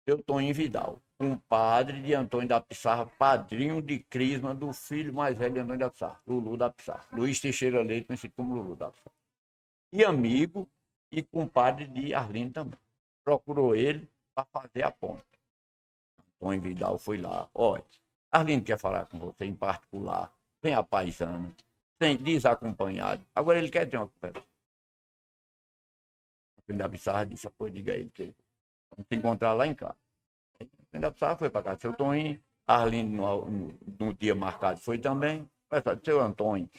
Seu Tonho Vidal, compadre de Antônio da Pissarra, padrinho de crisma do filho mais velho de Antônio da Pissarra, Lulu da Pissarra. Luiz Teixeira Leite, conhecido como Lulu da Pissarra. E amigo e compadre de Arlindo também. Procurou ele para fazer a ponte. Antônio Vidal foi lá. Olha, Arlindo quer falar com você em particular, sem a paisana, sem desacompanhado. Agora ele quer ter uma conversa. Antônio da Pissarra disse, pois diga a ele que vamos se encontrar lá em casa. Antônio da Pissarra foi para casa. Seu Toninho, Arlindo no dia marcado foi também. Seu Antônio,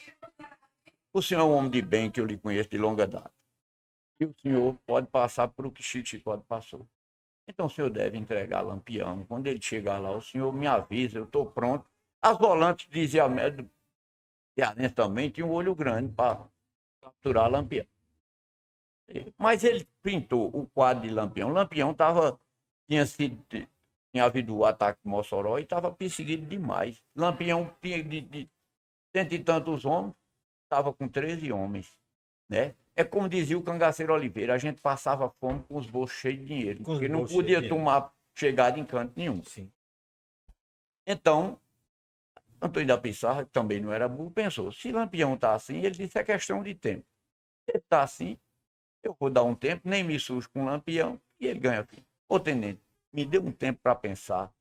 o senhor é um homem de bem que eu lhe conheço de longa data. E o senhor pode passar por o que Chico Chicó passou. Então o senhor deve entregar Lampião. Quando ele chegar lá, o senhor me avisa, eu estou pronto. As volantes diziam e também tinha um olho grande para capturar Lampião. Mas ele pintou o quadro de Lampião. Lampião tinha havido o ataque de Mossoró e estava perseguido demais. Lampião tinha de cento e tantos homens, estava com 13 homens, né? É como dizia o Cangaceiro Oliveira, a gente passava fome com os bolsos cheios de dinheiro, porque não podia tomar chegada em canto nenhum. Sim. Então, Antônio da Pissarra, que também não era burro, pensou, se Lampião está assim, ele disse, é questão de tempo. Se ele está assim, eu vou dar um tempo, nem me sujo com Lampião, e ele ganha aqui. Ô, tenente, me dê um tempo para pensar.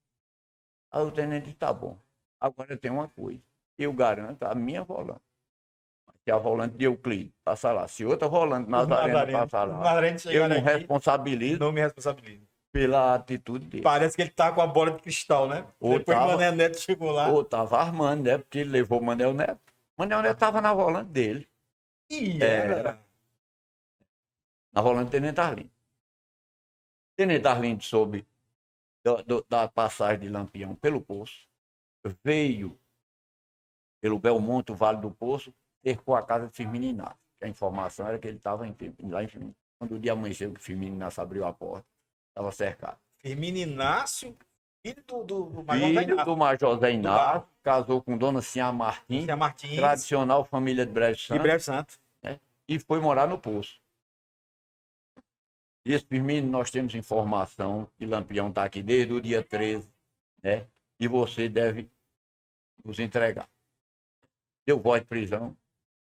Aí o tenente disse, tá bom, agora eu tenho uma coisa, eu garanto a minha volante. Se a volante de Euclides passar lá, se outra volante Nazareno passar lá, eu não responsabilizo. Não me responsabilizo. Pela atitude dele. Parece que ele tá com a bola de cristal, né? Depois que o Manel Neto chegou lá. Ou tava armando, né? Porque ele levou o Manel Neto. O Manel Neto tava na volante dele. E era. Na volante do Tenente Arlindo. Tenente Arlindo soube da passagem de Lampião pelo Poço. Veio pelo Belmonte, o Vale do Poço, cercou a casa de Firmino Inácio. A informação era que ele estava lá em Firmino. Quando o dia amanheceu, que Firmino Inácio abriu a porta, estava cercado. Firmino Inácio, filho do Major Zé Inácio, casou com Dona Sinha Martins, tradicional família de Brejo Santo. De Brejo Santo. Né? E foi morar no Poço. E esse Firmino, nós temos informação que Lampião está aqui desde o dia 13, né? E você deve nos entregar. Deu voz de prisão.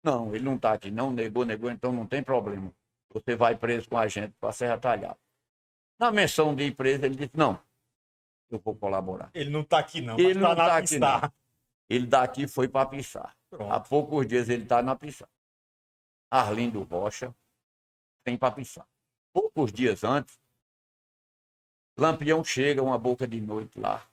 Não, ele não está aqui, não, negou, então não tem problema. Você vai preso com a gente para Serra Talhada. Na menção de ir preso, ele disse, não, eu vou colaborar. Ele não está aqui não, ele não está aqui não. Ele daqui foi para Pissarra. Há poucos dias ele está na Pissarra. Arlindo Rocha tem para Pissarra. Poucos dias antes, Lampião chega uma boca de noite lá.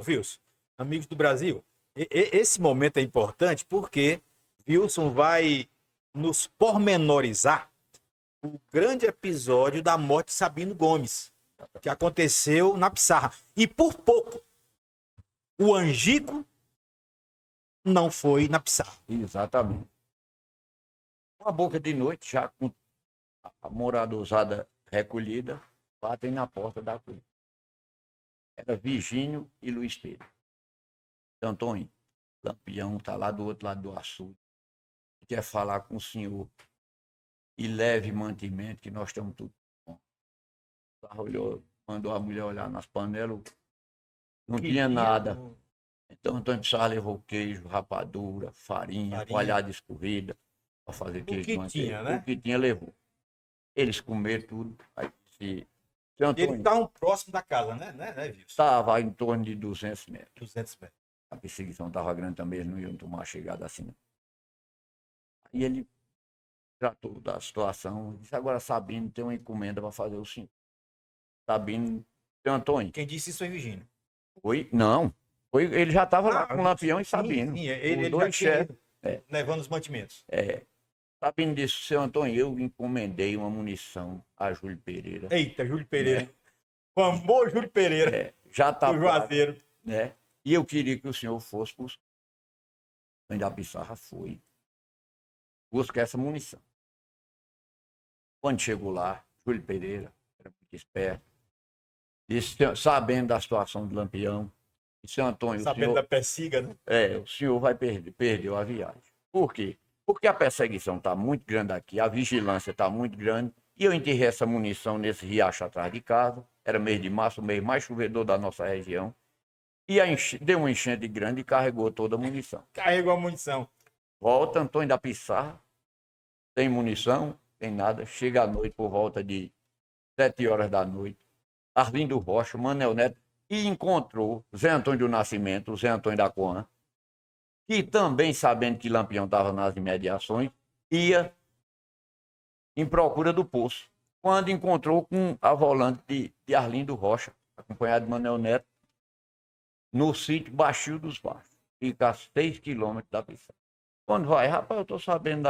Wilson, amigos do Brasil, esse momento é importante porque Wilson vai nos pormenorizar o grande episódio da morte de Sabino Gomes, que aconteceu na Pissarra. E por pouco, o Angico não foi na Pissarra. Exatamente. Uma boca de noite, já com a moradosada recolhida, batem na porta da coisa. Era Virgínio e Luiz Pedro. Então, Antônio, Lampião está lá do outro lado do açude. Quer falar com o senhor e leve mantimento, que nós estamos tudo bom. Olhou, mandou a mulher olhar nas panelas, não tinha nada. Então, Antônio Pissarra levou queijo, rapadura, farinha, coalhada escorrida, para fazer queijo de manteiga. Tinha, né? O que tinha, levou. Eles comeram tudo. Aí disse, Eles estavam próximo da casa, né, Wilson? Estava em torno de 200 metros. 200 metros. A perseguição estava grande também, eles não iam tomar a chegada assim. Não. Aí ele tratou da situação, disse, agora Sabino tem uma encomenda para fazer o senhor. Sabino, seu Antônio. Quem disse isso foi Virgínio. Foi? Não. Foi, ele já estava lá com o Lampião e Sabino. Sim, ele dois chefes. Levando os mantimentos. Sabino disse, seu Antônio, eu encomendei uma munição a Júlio Pereira. Eita, Júlio Pereira. Famoso Júlio Pereira. Já está. O Juazeiro. Né? E eu queria que o senhor fosse buscar. Ainda a Pissarra foi buscar essa munição. Quando chegou lá, Júlio Pereira, era muito esperto, disse, sabendo da situação do Lampião, disse, seu Antônio, sabendo da persiga, né? O senhor vai perdeu a viagem. Por quê? Porque a perseguição está muito grande aqui, a vigilância está muito grande, e eu enterrei essa munição nesse riacho atrás de casa, era mês de março, o mês mais chovedor da nossa região, e deu uma enchente grande e carregou toda a munição. Carregou a munição. Volta, Antônio da Pissarra, tem munição, tem nada, chega à noite por volta de 7 horas da noite, Arlindo Rocha, Manel Neto, e encontrou Zé Antônio do Nascimento, Zé Antônio da Coan, que também, sabendo que Lampião estava nas imediações, ia em procura do poço. Quando encontrou com a volante de Arlindo Rocha, acompanhado de Manel Neto, no sítio Baixio dos Baixos, fica a 6 quilômetros da Pissarra. Quando vai, rapaz, eu estou sabendo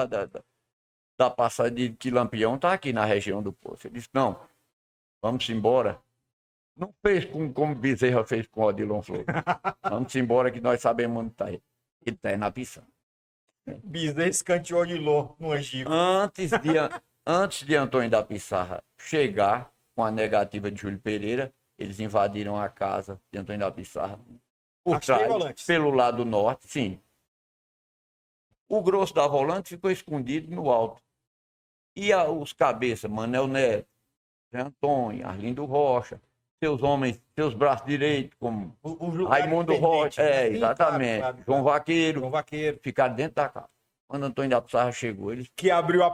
da passagem de que Lampião está aqui na região do poço. Ele disse, não, vamos embora. Não fez como Bezerra fez com o Odilon Flores. Vamos embora que nós sabemos onde está ele. Ele está na Pissarra. Bezerra escanteou Odilon no Angico. Antes de Antônio da Pissarra chegar com a negativa de Júlio Pereira, eles invadiram a casa de Antônio da Pissarra. Por trás, pelo lado norte, sim. O grosso da volante ficou escondido no alto. E os cabeças, Manel Neto, Zé Antônio, Arlindo Rocha, seus homens, seus braços direitos, como Raimundo Rocha, exatamente, claro. João Vaqueiro, ficaram dentro da casa. Quando Antônio da Pissarra chegou, eles... Que abriu a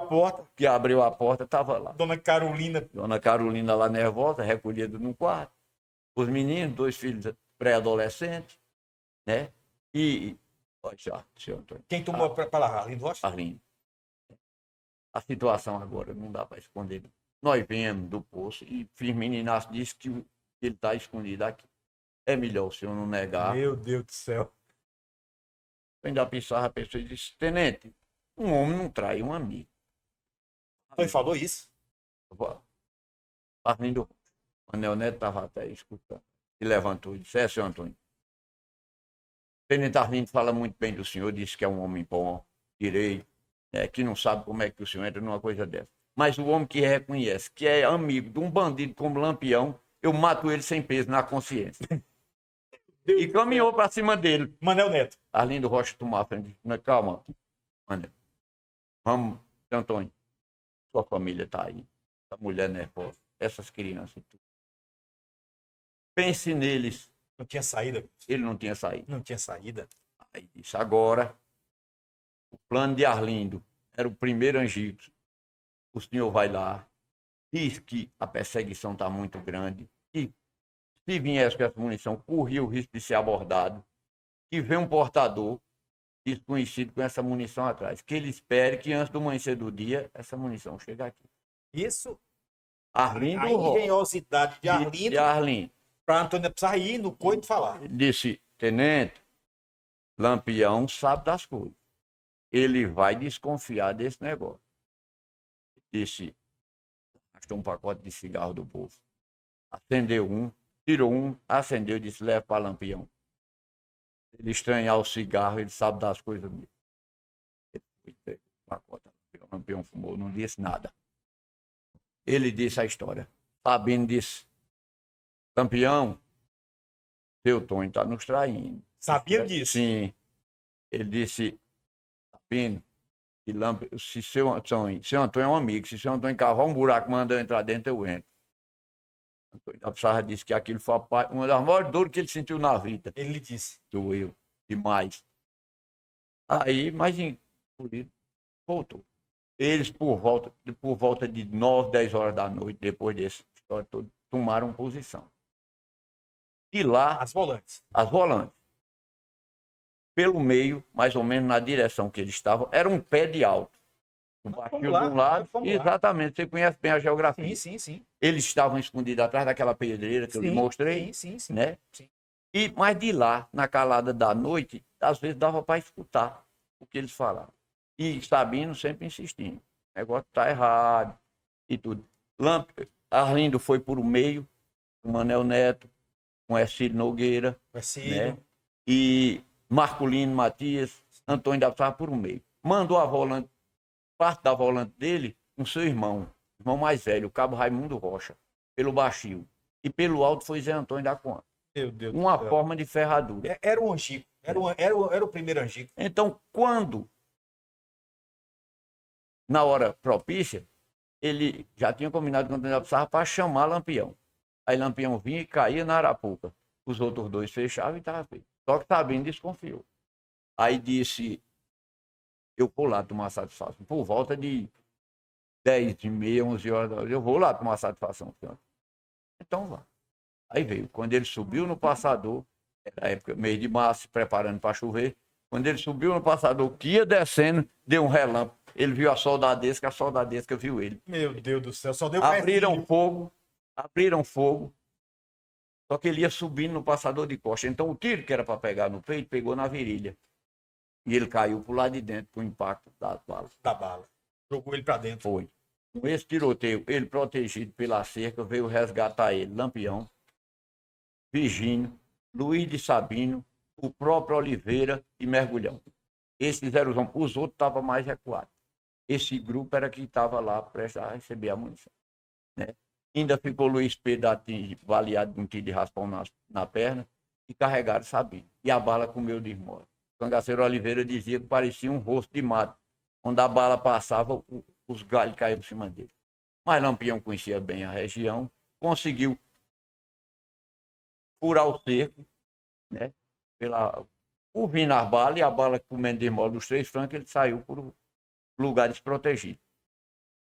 porta, estava lá. Dona Carolina lá nervosa, recolhida no quarto. Os meninos, 2 filhos pré-adolescentes, né? E... Olha já, senhor Antônio. Quem tomou para lá? Arlindo Rocha? Arlindo. A situação agora não dá para esconder. Nós viemos do poço e Firmino Inácio disse que ele está escondido aqui. É melhor o senhor não negar. Meu Deus do céu. Ainda a Pissarra, a pessoa disse, tenente, um homem não trai um amigo. Ele falou isso? Arlindo Rocha. O Anel Neto estava até escutando. E levantou e disse, senhor Antônio, o tenente Arlindo fala muito bem do senhor, disse que é um homem bom, direito, que não sabe como é que o senhor entra numa coisa dessa. Mas o homem que reconhece que é amigo de um bandido como Lampião, eu mato ele sem peso na consciência. E caminhou para cima dele. Manel Neto. Arlindo Rocha tomou a frente. Calma, Manel. Vamos, Antônio. Sua família está aí. A mulher nervosa. Essas crianças. Pense neles. Não tinha saída? Ele não tinha saída. Não tinha saída. Aí disse, agora, o plano de Arlindo era o primeiro Angico. O senhor vai lá, diz que a perseguição está muito grande, que se viesse com essa munição, corria o risco de ser abordado, que vem um portador desconhecido com essa munição atrás, que ele espere que antes do amanhecer do dia, essa munição chegue aqui. Isso, Arlindo a engenhosidade de Arlindo. Para Antônio Pissarra ir no coito falar. Ele disse, tenente, Lampião sabe das coisas. Ele vai desconfiar desse negócio. Disse, gastou um pacote de cigarro do bolso. Acendeu um, tirou um, acendeu e disse, leva para Lampião. ele estranhar o cigarro, ele sabe das coisas mesmo. O Lampião fumou, não disse nada. Ele disse a história. Sabino disse, Lampião, seu Tonho está nos traindo. Sabia disso? Sim. Ele disse, Sabino, se seu Antônio é um amigo, se seu Antônio cavar um buraco, manda eu entrar dentro, eu entro. Antônio da Pissarra disse que aquilo foi uma das maiores dores que ele sentiu na vida. Ele lhe disse. Doeu demais. Aí, mas voltou. Eles, por volta de 9, 10 horas da noite, depois dessa história toda, tomaram posição. E lá... As volantes. As volantes. Pelo meio, mais ou menos na direção que eles estavam, era um pé de alto. O baixio de um lado. Exatamente, você conhece bem a geografia. Sim. Eles estavam escondidos atrás daquela pedreira que eu lhe mostrei. Sim. Né? Sim. Mas de lá, na calada da noite, às vezes dava para escutar o que eles falavam. E Sabino sempre insistindo. O negócio está errado e tudo. Arlindo foi por o meio, com Manel Neto, com Ercílio Nogueira. Né? E Marculino Matias, Antônio da Pissarra por o meio. Mandou a volante, parte da volante dele, com seu irmão mais velho, o cabo Raimundo Rocha, pelo baixio. E pelo alto foi Zé Antônio da Conta. Meu Deus uma forma de ferradura. Era um angico. Era o primeiro angico. Então, quando, na hora propícia, ele já tinha combinado com o Antônio da Pissarra para chamar Lampião. Aí Lampião vinha e caía na Arapuca. Os outros dois fechavam e estava feito. Só que Sabino desconfiou. Aí disse, eu vou lá tomar satisfação. Por volta de 10h30, 11 horas da noite, eu vou lá tomar satisfação. Então vá. Aí veio. Quando ele subiu no passador, era época, mês de março, se preparando para chover. Quando ele subiu no passador, que ia descendo, deu um relâmpago. Ele viu a soldadesca viu ele. Meu Deus do céu, só deu abriram fogo. Só que ele ia subindo no passador de costa. Então o tiro que era para pegar no peito, pegou na virilha. E ele caiu pro lado de dentro com o impacto da bala. Jogou ele para dentro. Foi. Com esse tiroteio, ele protegido pela cerca, veio resgatar ele. Lampião, Virgínio, Luiz de Sabino, o próprio Oliveira e Mergulhão. Esses eram os outros estavam mais recuados. Esse grupo era que estava lá prestes a receber a munição. Né? Ainda ficou Luiz Pedro baleado com um tiro de raspão na perna e carregaram Sabino. E a bala comeu de esmola. O cangaceiro Oliveira dizia que parecia um rosto de mato. Quando a bala passava, os galhos caíam por cima dele. Mas Lampião conhecia bem a região, conseguiu furar o cerco, né? Por vir nas balas, e a bala comendo de esmola dos 3 francos, ele saiu por lugar desprotegido.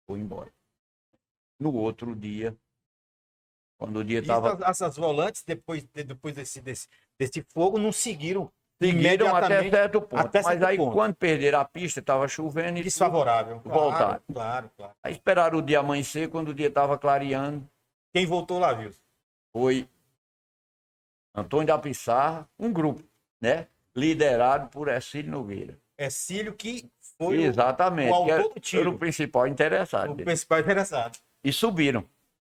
Foi embora. No outro dia, quando o dia estava... Essas volantes, depois desse fogo, não seguiram até certo ponto. Mas aí, quando perderam a pista, estava chovendo e... Desfavorável. Voltaram. Claro. Aí esperaram o dia amanhecer, quando o dia estava clareando. Quem voltou lá, viu? Foi Antônio da Pissarra, um grupo, né? Liderado por Ercílio Nogueira. Ercílio que foi exatamente, o autor do tiro. Era o principal interessado. E subiram.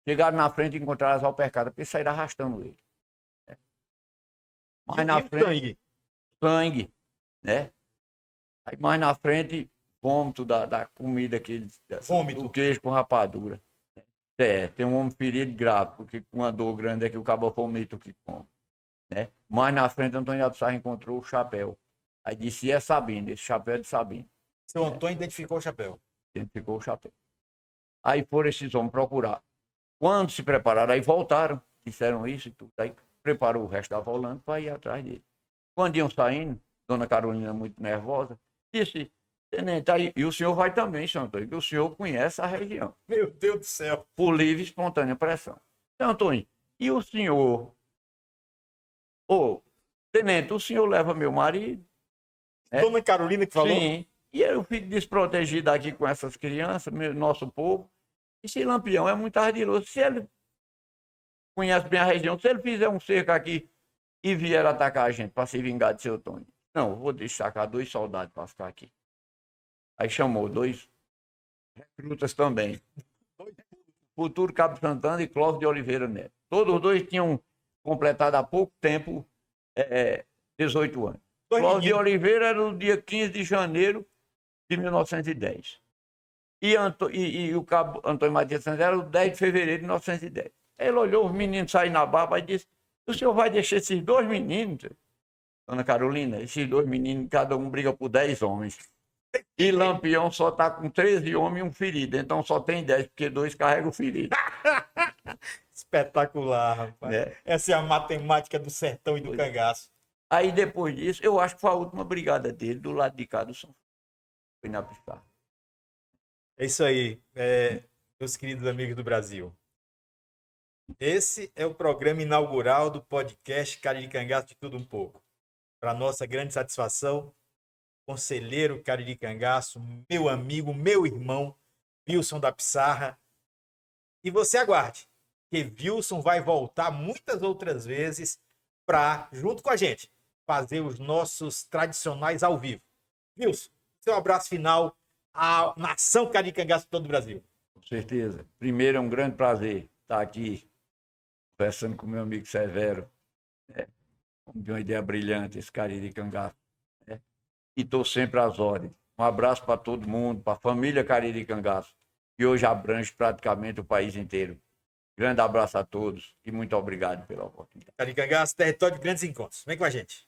Chegaram na frente e encontraram as alpercadas, porque saíram arrastando ele. Mas na frente... Sangue, né? Aí mais na frente, vômito da comida que eles... Vômito. O queijo com rapadura. Tem um homem ferido grave, porque com uma dor grande é que o cabo vomita o que come. Né? Mais na frente, Antônio da Pissarra encontrou o chapéu. Aí disse, é Sabino, esse chapéu é de Sabino. Seu Antônio identificou o chapéu. Identificou o chapéu. Aí foram esses homens procurar. Quando se prepararam, aí voltaram, disseram isso e tudo. Aí preparou o resto da volante para ir atrás dele. Quando iam saindo, Dona Carolina, muito nervosa, disse, tenente, aí, e o senhor vai também, São Antônio, que o senhor conhece a região. Meu Deus do céu. Por livre e espontânea pressão. São Antônio, e o senhor... tenente, o senhor leva meu marido? Dona Carolina que falou? Sim. E eu fico desprotegido aqui com essas crianças, nosso povo. E se Lampião é muito ardiloso, se ele conhece bem a região, se ele fizer um cerco aqui e vier atacar a gente para se vingar de seu Antônio, não, eu vou destacar 2 soldados para ficar aqui. Aí chamou 2 recrutas também. Futuro Cabo Santana e Clóvis de Oliveira Neto. Todos os 2 tinham completado há pouco tempo 18 anos. Dois Cláudio de meninos. Oliveira era no dia 15 de janeiro de 1910. E o cabo Antônio Matias Santos era o 10 de fevereiro de 1910. Ele olhou os meninos saírem na barba e disse: o senhor vai deixar esses dois meninos, Dona Carolina? Esses dois meninos, cada um briga por 10 homens. E Lampião só está com 13 homens e um ferido. Então só tem 10, porque 2 carregam o ferido. Espetacular, rapaz. Né? Essa é a matemática do sertão e do cangaço. Aí depois disso, eu acho que foi a última brigada dele, do lado de cá do São Francisco. Foi na Pissarra. É isso aí, meus queridos amigos do Brasil. Esse é o programa inaugural do podcast Cariri Cangaço de Tudo Um Pouco. Para nossa grande satisfação, conselheiro Cariri Cangaço, meu amigo, meu irmão, Wilson da Pissarra. E você aguarde, que Wilson vai voltar muitas outras vezes para, junto com a gente, fazer os nossos tradicionais ao vivo. Wilson, seu abraço final à nação Cariri Cangaço de todo o Brasil. Com certeza. Primeiro, é um grande prazer estar aqui conversando com meu amigo Severo. De uma ideia brilhante, esse Cariri Cangaço. E estou sempre às ordens. Um abraço para todo mundo, para a família Cariri Cangaço, que hoje abrange praticamente o país inteiro. Grande abraço a todos e muito obrigado pela oportunidade. Cariri Cangaço, território de grandes encontros. Vem com a gente.